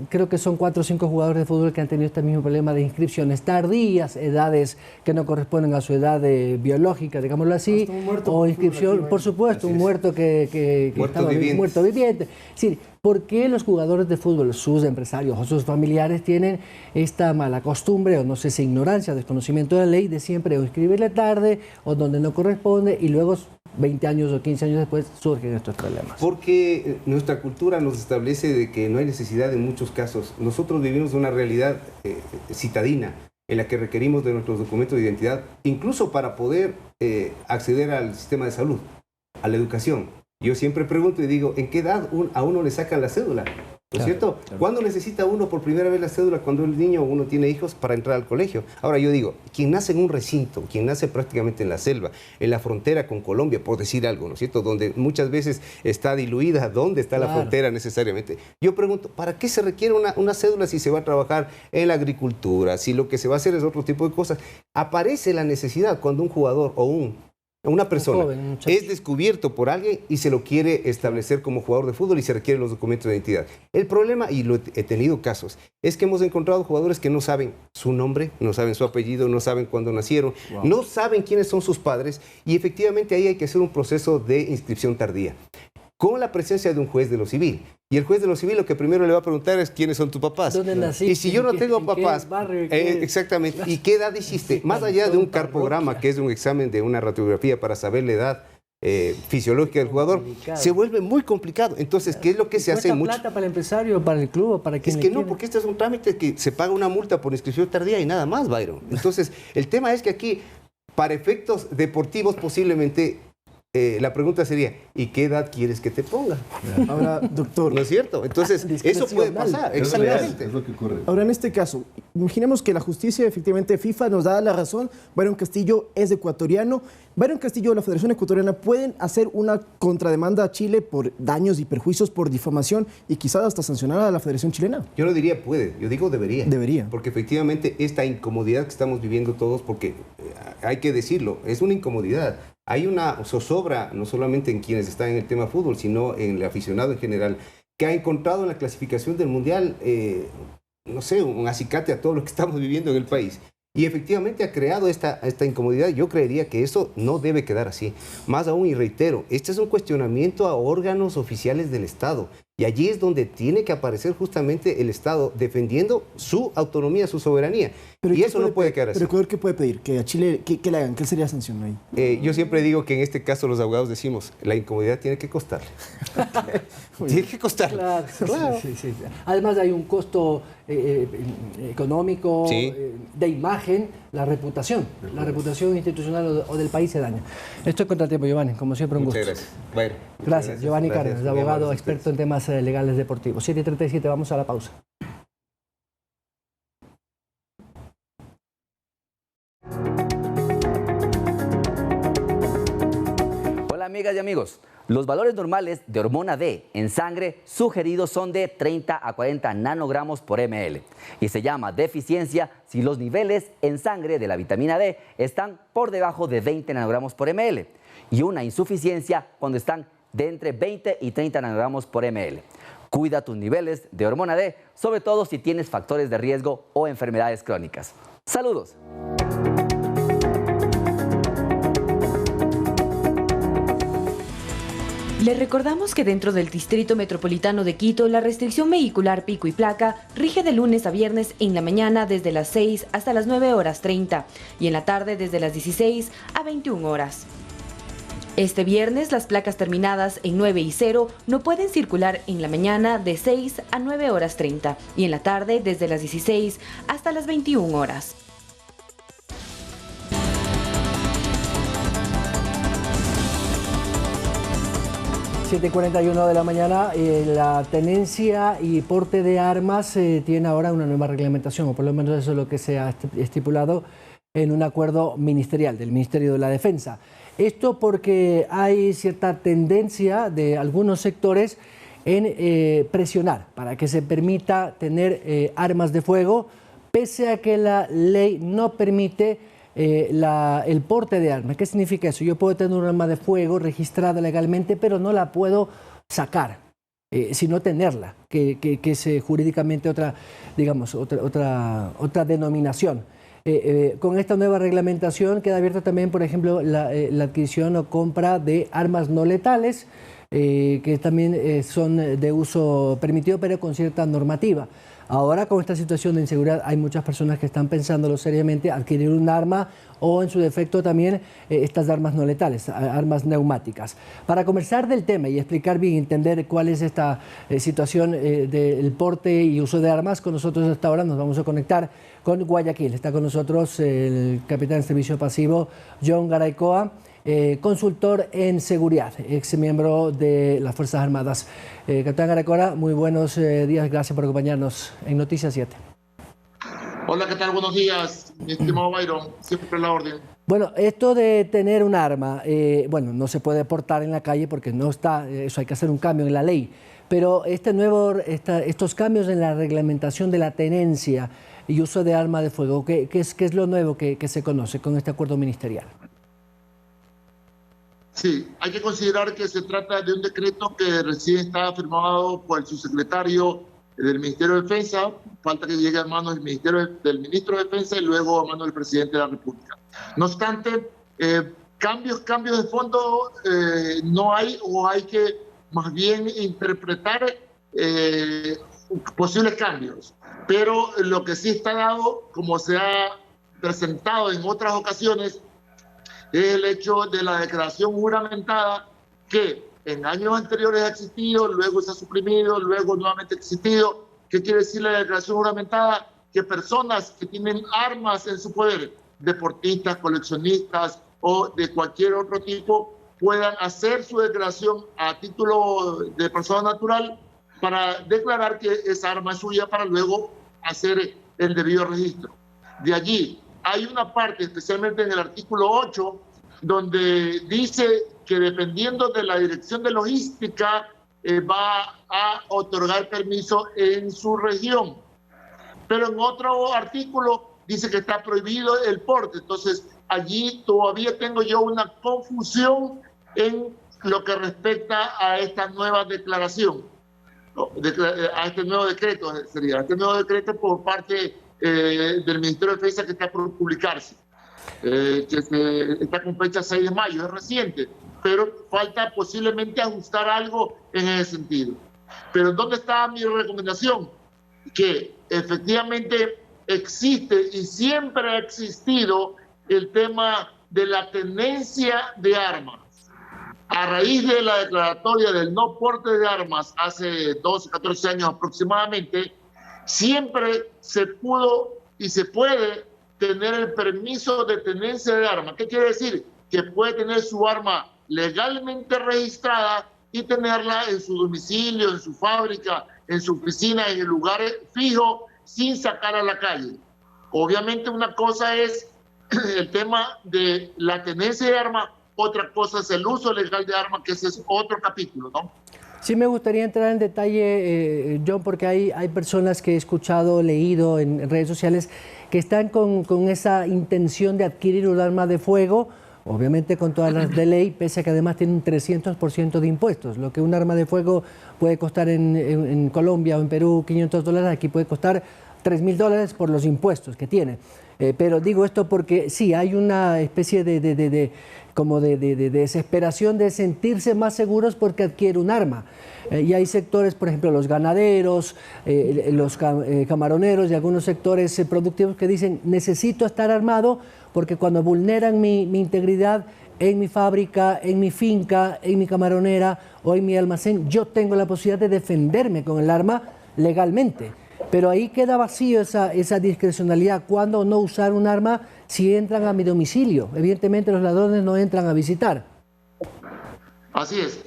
Creo que son 4 o 5 jugadores de fútbol que han tenido este mismo problema de inscripciones tardías, edades que no corresponden a su edad biológica, digámoslo así, o inscripción, por supuesto, un muerto que estaba muerto viviente. Es decir, ¿por qué los jugadores de fútbol, sus empresarios o sus familiares tienen esta mala costumbre, o no sé si ignorancia, desconocimiento de la ley, de siempre o inscribirle tarde o donde no corresponde y luego 20 años o 15 años después surgen estos problemas? Porque nuestra cultura nos establece de que no hay necesidad en muchos casos. Nosotros vivimos una realidad citadina en la que requerimos de nuestros documentos de identidad, incluso para poder acceder al sistema de salud, a la educación. Yo siempre pregunto y digo, ¿en qué edad a uno le sacan la cédula? ¿No es cierto? Claro. ¿Cuándo necesita uno por primera vez la cédula? Cuando el niño o uno tiene hijos para entrar al colegio. Ahora yo digo, quien nace en un recinto, quien nace prácticamente en la selva, en la frontera con Colombia, por decir algo, ¿no es cierto? Donde muchas veces está diluida, ¿dónde está la frontera necesariamente? Yo pregunto, ¿para qué se requiere una cédula si se va a trabajar en la agricultura? Si lo que se va a hacer es otro tipo de cosas. Aparece la necesidad cuando un jugador o una persona es descubierto por alguien y se lo quiere establecer como jugador de fútbol y se requieren los documentos de identidad. El problema, y he tenido casos, es que hemos encontrado jugadores que no saben su nombre, no saben su apellido, no saben cuándo nacieron, no saben quiénes son sus padres y efectivamente ahí hay que hacer un proceso de inscripción tardía. con la presencia de un juez de lo civil. Y el juez de lo civil lo que primero le va a preguntar es quiénes son tus papás. ¿Dónde naciste? Y si yo no tengo papás, barrio, exactamente, ¿y qué edad hiciste? Más allá de un carpograma, que es un examen de una radiografía para saber la edad fisiológica del jugador, se vuelve muy complicado. Entonces, ¿qué es lo que se hace? ¿Cuesta plata para el empresario, para el club, para quien Es que no, porque este es un trámite que se paga una multa por inscripción tardía y nada más, Byron. Entonces, el tema es que aquí, para efectos deportivos, posiblemente la pregunta sería, ¿y qué edad quieres que te ponga? Ahora, doctor. ¿No es cierto? Entonces, eso puede pasar. Exactamente. Es lo que ocurre. Ahora, en este caso, imaginemos que la justicia, efectivamente, FIFA nos da la razón. Byron Castillo es ecuatoriano. Byron Castillo, la Federación Ecuatoriana, pueden hacer una contrademanda a Chile por daños y perjuicios por difamación y quizás hasta sancionar a la Federación Chilena. Yo no diría puede, yo digo debería. Debería. Porque efectivamente esta incomodidad que estamos viviendo todos, porque hay que decirlo, es una incomodidad. Hay una zozobra, no solamente en quienes están en el tema fútbol, sino en el aficionado en general, que ha encontrado en la clasificación del Mundial, no sé, un acicate a todo lo que estamos viviendo en el país. Y efectivamente ha creado esta incomodidad. Yo creería que eso no debe quedar así. Más aún, y reitero, este es un cuestionamiento a órganos oficiales del Estado. Y allí es donde tiene que aparecer justamente el Estado defendiendo su autonomía, su soberanía. Y eso no puede quedar así. ¿Pero Ecuador qué puede pedir? ¿Que a Chile qué le hagan? ¿Qué sería sanción ahí? Yo siempre digo que en este caso los abogados decimos, la incomodidad tiene que costarle. Tiene que costarle. Claro, Claro. sí. Además hay un costo económico, Sí. de imagen, la reputación institucional o del país se daña. Estoy contra el tiempo, Giovanni, como siempre un Muchas gusto. gracias. Bueno, Gracias, Giovanni gracias. Cárdenas, Muy abogado amables experto en temas legales deportivos. 7:37, vamos a la pausa. Hola amigas y amigos, los valores normales de hormona D en sangre sugeridos son de 30 a 40 nanogramos por ml y se llama deficiencia si los niveles en sangre de la vitamina D están por debajo de 20 nanogramos por ml y una insuficiencia cuando están de entre 20 y 30 nanogramos por ml. Cuida tus niveles de hormona D, sobre todo si tienes factores de riesgo o enfermedades crónicas. ¡Saludos! Les recordamos que dentro del Distrito Metropolitano de Quito, la restricción vehicular pico y placa rige de lunes a viernes en la mañana desde las 6 hasta las 9:30 y en la tarde desde las 16 a 21 horas. Este viernes, las placas terminadas en 9 y 0 no pueden circular en la mañana de 6 a 9:30 y en la tarde desde las 16 hasta las 21 horas. ...7:41 de la mañana, la tenencia y porte de armas tiene ahora una nueva reglamentación, o por lo menos eso es lo que se ha estipulado en un acuerdo ministerial del Ministerio de la Defensa. Esto porque hay cierta tendencia de algunos sectores en presionar para que se permita tener armas de fuego, pese a que la ley no permite el porte de armas. ¿Qué significa eso? Yo puedo tener un arma de fuego registrada legalmente, pero no la puedo sacar, sino tenerla, que es jurídicamente otra denominación. Con esta nueva reglamentación queda abierta también, por ejemplo, la adquisición o compra de armas no letales, que también son de uso permitido, pero con cierta normativa. Ahora, con esta situación de inseguridad, hay muchas personas que están pensándolo seriamente, adquirir un arma o, en su defecto, también estas armas no letales, armas neumáticas. Para conversar del tema y explicar bien, entender cuál es esta situación del porte y uso de armas, con nosotros hasta ahora nos vamos a conectar con Guayaquil. Está con nosotros el capitán de servicio pasivo, John Garaycoa, consultor en seguridad, ex miembro de las Fuerzas Armadas. Capitán Garaycoa, muy buenos días, gracias por acompañarnos en Noticias 7. Hola, ¿qué tal? Buenos días, mi estimado Byron, siempre a la orden. Bueno, esto de tener un arma, no se puede portar en la calle porque no está, eso hay que hacer un cambio en la ley, pero estos cambios en la reglamentación de la tenencia y uso de arma de fuego, ¿qué es lo nuevo que se conoce con este acuerdo ministerial? Sí, hay que considerar que se trata de un decreto que recién está firmado por el subsecretario del Ministerio de Defensa, falta que llegue a manos del Ministro de Defensa y luego a manos del Presidente de la República. No obstante, cambios de fondo no hay, o hay que más bien interpretar posibles cambios. Pero lo que sí está dado, como se ha presentado en otras ocasiones, es el hecho de la declaración juramentada que en años anteriores ha existido, luego se ha suprimido, luego nuevamente ha existido. ¿Qué quiere decir la declaración juramentada? Que personas que tienen armas en su poder, deportistas, coleccionistas o de cualquier otro tipo, puedan hacer su declaración a título de persona natural para declarar que esa arma es suya para luego hacer el debido registro. De allí hay una parte, especialmente en el artículo 8, donde dice que dependiendo de la dirección de logística va a otorgar permiso en su región. Pero en otro artículo dice que está prohibido el porte. Entonces allí todavía tengo yo una confusión en lo que respecta a esta nueva declaración, a este nuevo decreto, este nuevo decreto por parte del Ministerio de Defensa que está por publicarse, que está con fecha 6 de mayo, es reciente, pero falta posiblemente ajustar algo en ese sentido. Pero ¿dónde está mi recomendación? Que efectivamente existe y siempre ha existido el tema de la tenencia de armas. A raíz de la declaratoria del no porte de armas hace 12, 14 años aproximadamente, siempre se pudo y se puede tener el permiso de tenencia de armas. ¿Qué quiere decir? Que puede tener su arma legalmente registrada y tenerla en su domicilio, en su fábrica, en su oficina, en el lugar fijo, sin sacar a la calle. Obviamente una cosa es el tema de la tenencia de armas, otra cosa es el uso legal de armas, que ese es otro capítulo, ¿no? Sí me gustaría entrar en detalle, John, porque hay personas que he escuchado, leído en redes sociales que están con esa intención de adquirir un arma de fuego, obviamente con todas las de ley, pese a que además tiene un 300% de impuestos. Lo que un arma de fuego puede costar en Colombia o en Perú $500, aquí puede costar $3.000 por los impuestos que tiene. Pero digo esto porque sí, hay una especie de desesperación de sentirse más seguros porque adquiere un arma. Y hay sectores, por ejemplo, los ganaderos, los camaroneros y algunos sectores productivos que dicen necesito estar armado porque cuando vulneran mi integridad en mi fábrica, en mi finca, en mi camaronera o en mi almacén, yo tengo la posibilidad de defenderme con el arma legalmente. Pero ahí queda vacío esa discrecionalidad. ¿Cuándo no usar un arma si entran a mi domicilio? Evidentemente los ladrones no entran a visitar. Así es.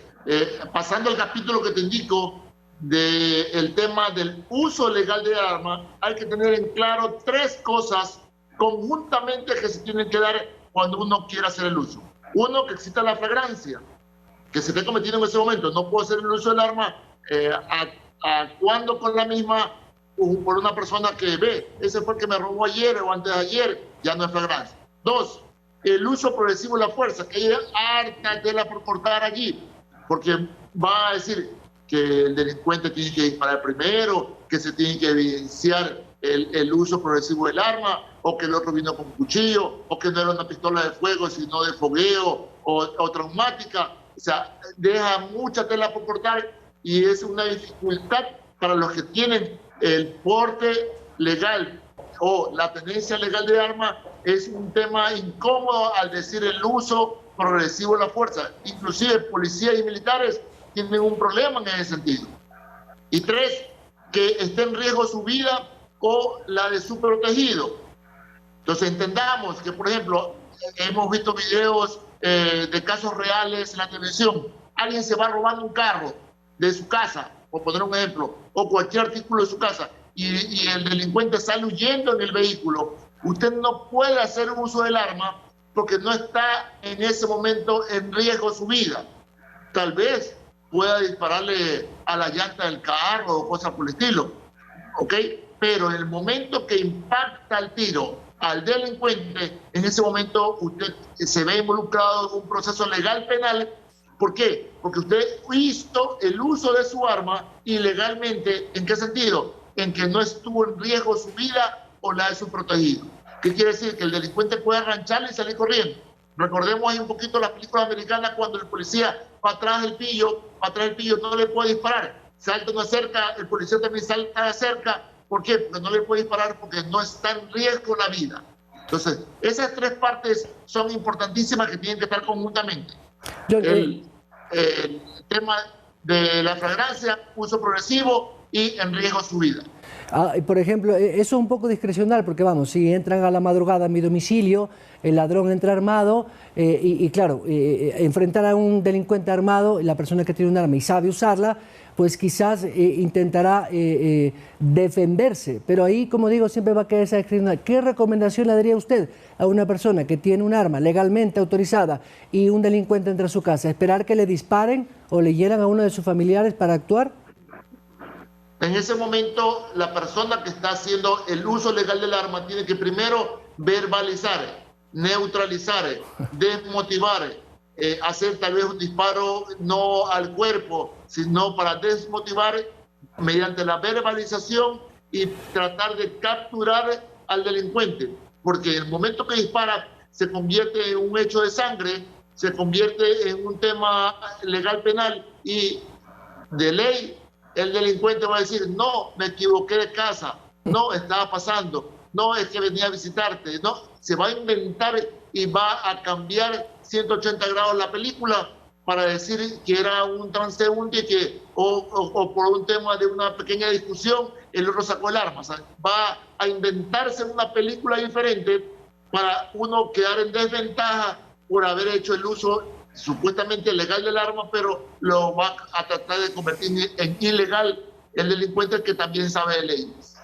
Pasando al capítulo que te indico del tema del uso legal de armas, hay que tener en claro tres cosas conjuntamente que se tienen que dar cuando uno quiere hacer el uso. Uno, que exista la flagrancia, que se esté cometiendo en ese momento. No puedo hacer el uso del arma actuando con la misma por una persona que ve, ese fue el que me robó ayer o antes de ayer, ya no es flagrancia. Dos, el uso progresivo de la fuerza, que hay harta tela por cortar allí, porque va a decir que el delincuente tiene que disparar primero, que se tiene que evidenciar el uso progresivo del arma, o que el otro vino con cuchillo, o que no era una pistola de fuego, sino de fogueo o traumática. O sea, deja mucha tela por cortar y es una dificultad para los que tienen el porte legal o la tenencia legal de armas. Es un tema incómodo al decir el uso progresivo de la fuerza. Inclusive policías y militares tienen un problema en ese sentido. Y tres, que esté en riesgo su vida o la de su protegido. Entonces entendamos que, por ejemplo, hemos visto videos de casos reales en la televisión. Alguien se va robando un carro de su casa, por poner un ejemplo, o cualquier artículo de su casa, y el delincuente sale huyendo en el vehículo. Usted no puede hacer uso del arma porque no está en ese momento en riesgo su vida. Tal vez pueda dispararle a la llanta del carro o cosas por el estilo, ¿ok? Pero en el momento que impacta el tiro al delincuente, en ese momento usted se ve involucrado en un proceso legal penal. ¿Por qué? Porque usted hizo el uso de su arma ilegalmente. ¿En qué sentido? En que no estuvo en riesgo su vida o la de su protegido. ¿Qué quiere decir? Que el delincuente puede arrancharle y salir corriendo. Recordemos ahí un poquito las películas americanas cuando el policía va atrás del pillo atrás del pillo, no le puede disparar. Salta una cerca, el policía también salta de cerca. ¿Por qué? Porque no le puede disparar porque no está en riesgo la vida. Entonces, esas tres partes son importantísimas que tienen que estar conjuntamente. El tema de la flagrancia, uso progresivo y en riesgo su vida. Por ejemplo, eso es un poco discrecional porque vamos, si entran a la madrugada a mi domicilio, el ladrón entra armado y claro, enfrentar a un delincuente armado, la persona que tiene un arma y sabe usarla, pues quizás intentará defenderse, pero ahí, como digo, siempre va a quedar esa discrecional. ¿Qué recomendación le daría usted a una persona que tiene un arma legalmente autorizada y un delincuente entra a su casa? ¿Esperar que le disparen o le hieran a uno de sus familiares para actuar? En ese momento, la persona que está haciendo el uso legal del arma tiene que primero verbalizar, neutralizar, desmotivar, hacer tal vez un disparo no al cuerpo, sino para desmotivar mediante la verbalización y tratar de capturar al delincuente. Porque en el momento que dispara se convierte en un hecho de sangre, se convierte en un tema legal penal y de ley el delincuente va a decir, no, me equivoqué de casa, no, estaba pasando, no, es que venía a visitarte, no, se va a inventar y va a cambiar 180 grados la película para decir que era un transeúnte y que, o por un tema de una pequeña discusión, el otro sacó el arma. O sea, va a inventarse una película diferente para uno quedar en desventaja por haber hecho el uso supuestamente legal del arma, pero lo va a tratar de convertir en ilegal el delincuente que también sabe de leyes.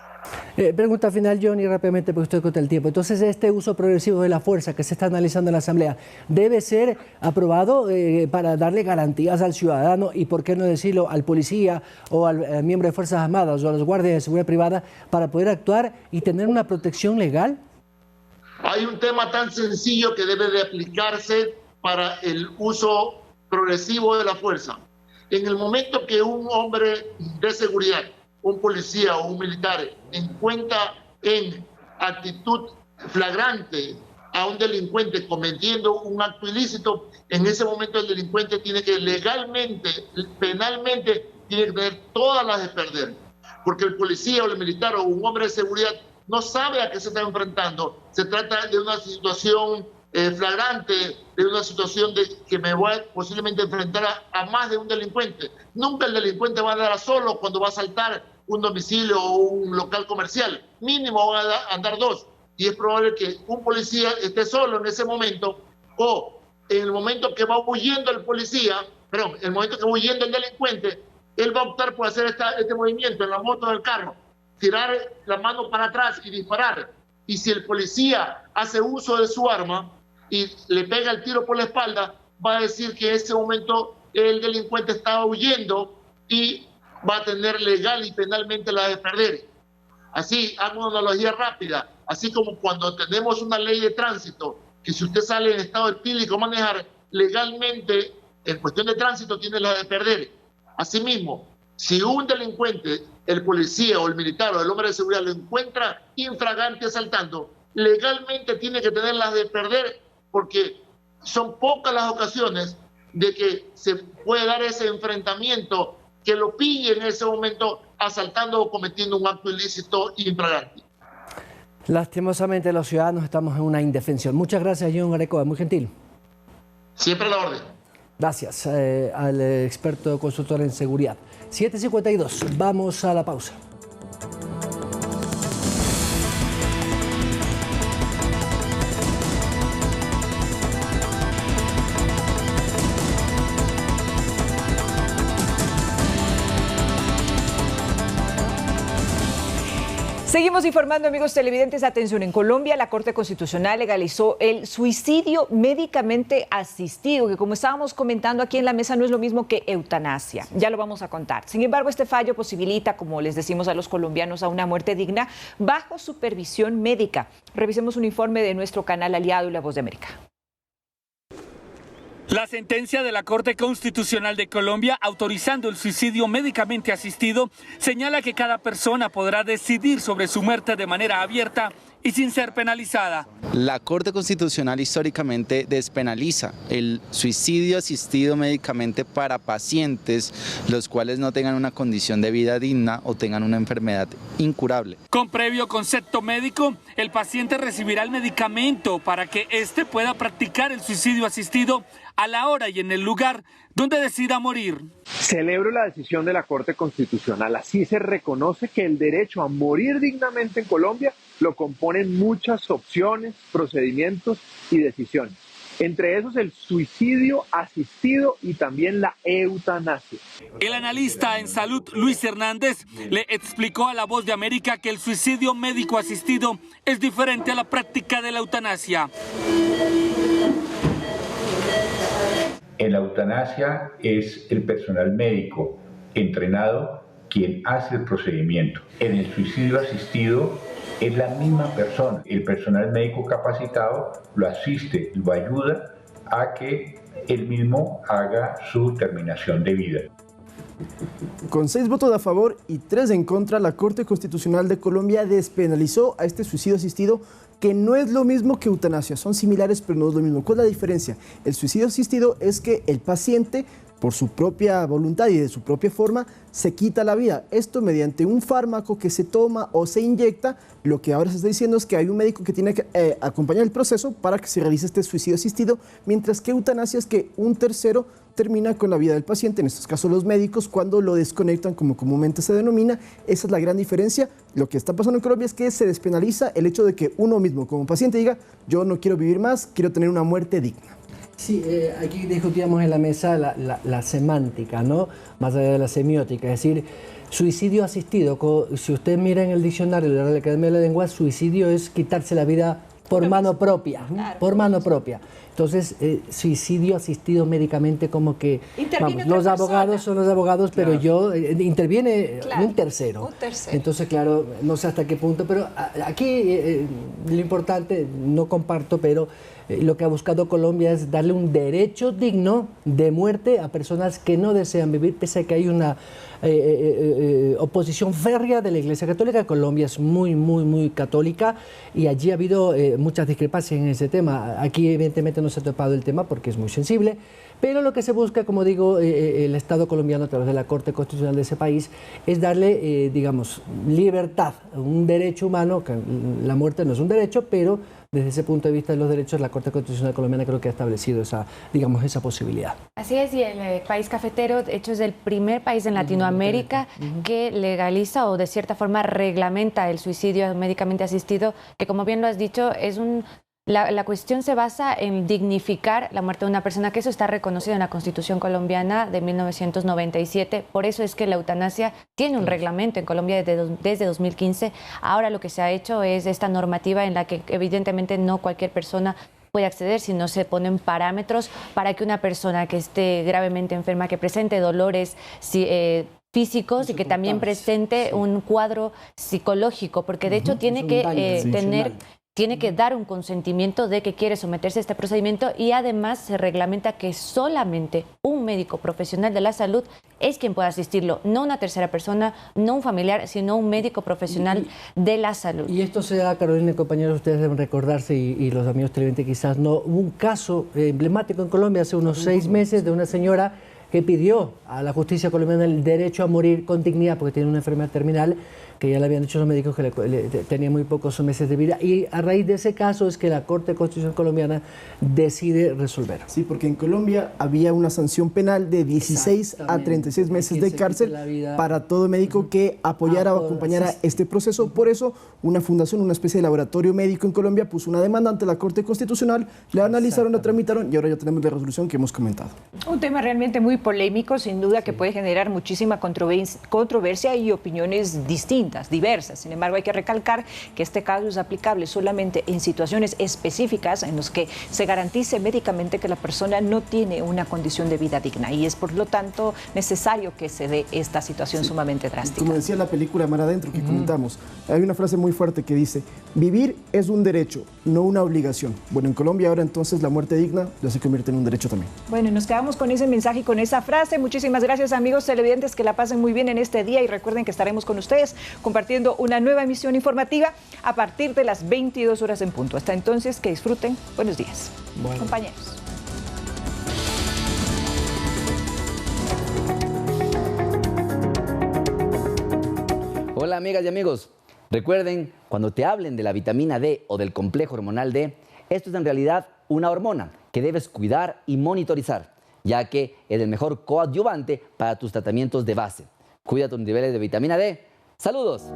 Pregunta final, Johnny, rápidamente porque estoy contra el tiempo. Entonces, este uso progresivo de la fuerza que se está analizando en la Asamblea debe ser aprobado para darle garantías al ciudadano y, por qué no decirlo, al policía o al miembro de Fuerzas Armadas o a los guardias de seguridad privada para poder actuar y tener una protección legal. Hay un tema tan sencillo que debe de aplicarse para el uso progresivo de la fuerza. En el momento que un hombre de seguridad, un policía o un militar encuentra en actitud flagrante a un delincuente cometiendo un acto ilícito, en ese momento el delincuente tiene que legalmente, penalmente, tiene que tener todas las de perder. Porque el policía o el militar o un hombre de seguridad no sabe a qué se está enfrentando. Se trata de una situación flagrante, de una situación de que me voy a posiblemente enfrentar a más de un delincuente. Nunca el delincuente va a andar solo cuando va a asaltar un domicilio o un local comercial. Mínimo van a andar dos. Y es probable que un policía esté solo en ese momento o en el momento que va huyendo el policía, perdón, en el momento que va huyendo el delincuente, él va a optar por hacer este movimiento en la moto del carro, tirar la mano para atrás y disparar. Y si el policía hace uso de su arma y le pega el tiro por la espalda, va a decir que en ese momento el delincuente estaba huyendo y va a tener legal y penalmente la de perder. Así, hago una analogía rápida, así como cuando tenemos una ley de tránsito, que si usted sale en estado etílico a manejar, legalmente, en cuestión de tránsito, tiene la de perder. Asimismo, si un delincuente, el policía o el militar o el hombre de seguridad lo encuentra infragante asaltando, legalmente tiene que tener las de perder, porque son pocas las ocasiones de que se puede dar ese enfrentamiento que lo pille en ese momento asaltando o cometiendo un acto ilícito infragante. Lastimosamente los ciudadanos estamos en una indefensión. Muchas gracias, John Arecoa, muy gentil. Siempre a la orden. Gracias al experto consultor en seguridad. 7:52, vamos a la pausa. Seguimos informando, amigos televidentes. Atención, en Colombia la Corte Constitucional legalizó el suicidio médicamente asistido, que como estábamos comentando aquí en la mesa no es lo mismo que eutanasia. Ya lo vamos a contar. Sin embargo, este fallo posibilita, como les decimos a los colombianos, a una muerte digna bajo supervisión médica. Revisemos un informe de nuestro canal aliado y La Voz de América. La sentencia de la Corte Constitucional de Colombia autorizando el suicidio médicamente asistido señala que cada persona podrá decidir sobre su muerte de manera abierta y sin ser penalizada. La Corte Constitucional históricamente despenaliza el suicidio asistido médicamente para pacientes los cuales no tengan una condición de vida digna o tengan una enfermedad incurable. Con previo concepto médico, el paciente recibirá el medicamento para que éste pueda practicar el suicidio asistido a la hora y en el lugar donde decida morir. Celebro la decisión de la Corte Constitucional. Así se reconoce que el derecho a morir dignamente en Colombia lo componen muchas opciones, procedimientos y decisiones. Entre esos el suicidio asistido y también la eutanasia. El analista en salud Luis Hernández le explicó a La Voz de América que el suicidio médico asistido es diferente a la práctica de la eutanasia. En la eutanasia es el personal médico entrenado quien hace el procedimiento. En el suicidio asistido es la misma persona. El personal médico capacitado lo asiste, lo ayuda a que él mismo haga su terminación de vida. Con 6 votos a favor y 3 en contra, la Corte Constitucional de Colombia despenalizó a este suicidio asistido, que no es lo mismo que eutanasia. Son similares, pero no es lo mismo. ¿Cuál es la diferencia? El suicidio asistido es que el paciente, por su propia voluntad y de su propia forma, se quita la vida. Esto mediante un fármaco que se toma o se inyecta. Lo que ahora se está diciendo es que hay un médico que tiene que acompañar el proceso para que se realice este suicidio asistido, mientras que eutanasia es que un tercero termina con la vida del paciente, en estos casos los médicos, cuando lo desconectan, como comúnmente se denomina. Esa es la gran diferencia. Lo que está pasando en Colombia es que se despenaliza el hecho de que uno mismo como paciente diga: yo no quiero vivir más, quiero tener una muerte digna. Sí, aquí discutíamos en la mesa la semántica, ¿no? Más allá de la semiótica, es decir, suicidio asistido. Si usted mira en el diccionario de la Real Academia de la Lengua, suicidio es quitarse la vida por mano propia, claro, por mano propia. Entonces, suicidio asistido médicamente, como que vamos, los abogados son los abogados, claro, pero interviene, claro, un tercero. Entonces, claro, no sé hasta qué punto, pero aquí lo importante, no comparto, pero lo que ha buscado Colombia es darle un derecho digno de muerte a personas que no desean vivir, pese a que hay una oposición férrea de la Iglesia Católica. Colombia es muy católica y allí ha habido muchas discrepancias en ese tema. Aquí evidentemente no se ha topado el tema porque es muy sensible, pero lo que se busca, como digo, el Estado colombiano a través de la Corte Constitucional de ese país es darle, digamos, libertad, un derecho humano, que la muerte no es un derecho, pero desde ese punto de vista de los derechos, la Corte Constitucional colombiana creo que ha establecido esa, digamos, esa posibilidad. Así es, y el país cafetero, de hecho, es el primer país en Latinoamérica que legaliza o de cierta forma reglamenta el suicidio médicamente asistido, que como bien lo has dicho, es la cuestión se basa en dignificar la muerte de una persona, que eso está reconocido en la Constitución colombiana de 1997. Por eso es que la eutanasia tiene un reglamento en Colombia desde 2015. Ahora lo que se ha hecho es esta normativa en la que evidentemente no cualquier persona puede acceder, si no se ponen parámetros para que una persona que esté gravemente enferma, que presente dolores físicos y que también presente un cuadro psicológico, porque de hecho tiene que dar un consentimiento de que quiere someterse a este procedimiento, y además se reglamenta que solamente un médico profesional de la salud es quien puede asistirlo, no una tercera persona, no un familiar, sino un médico profesional de la salud. Y esto se da, Carolina y compañeros, ustedes deben recordarse, y los amigos televidentes quizás no, hubo un caso emblemático en Colombia hace unos 6 meses de una señora que pidió a la justicia colombiana el derecho a morir con dignidad porque tiene una enfermedad terminal, que ya le habían dicho los médicos que tenía muy pocos meses de vida, y a raíz de ese caso es que la Corte Constitucional colombiana decide resolver. Sí, porque en Colombia había una sanción penal de 16 a 36 meses de cárcel para todo médico que apoyara o acompañara este proceso. Por eso una fundación, una especie de laboratorio médico en Colombia, puso una demanda ante la Corte Constitucional, la analizaron, la tramitaron y ahora ya tenemos la resolución que hemos comentado. Un tema realmente muy polémico, sin duda, que puede generar muchísima controversia y opiniones distintas, diversas. Sin embargo, hay que recalcar que este caso es aplicable solamente en situaciones específicas en las que se garantice médicamente que la persona no tiene una condición de vida digna, y es por lo tanto necesario que se dé esta situación sumamente drástica. Como decía la película Mar Adentro que comentamos, hay una frase muy fuerte que dice: vivir es un derecho, no una obligación. Bueno, en Colombia ahora entonces la muerte digna ya se convierte en un derecho también. Bueno, y nos quedamos con ese mensaje y con esa frase. Muchísimas gracias, amigos televidentes, que la pasen muy bien en este día, y recuerden que estaremos con ustedes compartiendo una nueva emisión informativa a partir de las 22 horas en punto. Hasta entonces, que disfruten. Buenos días, compañeros. Hola amigas y amigos, recuerden, cuando te hablen de la vitamina D o del complejo hormonal D, esto es en realidad una hormona que debes cuidar y monitorizar, ya que es el mejor coadyuvante para tus tratamientos de base. Cuida tus niveles de vitamina D. ¡Saludos!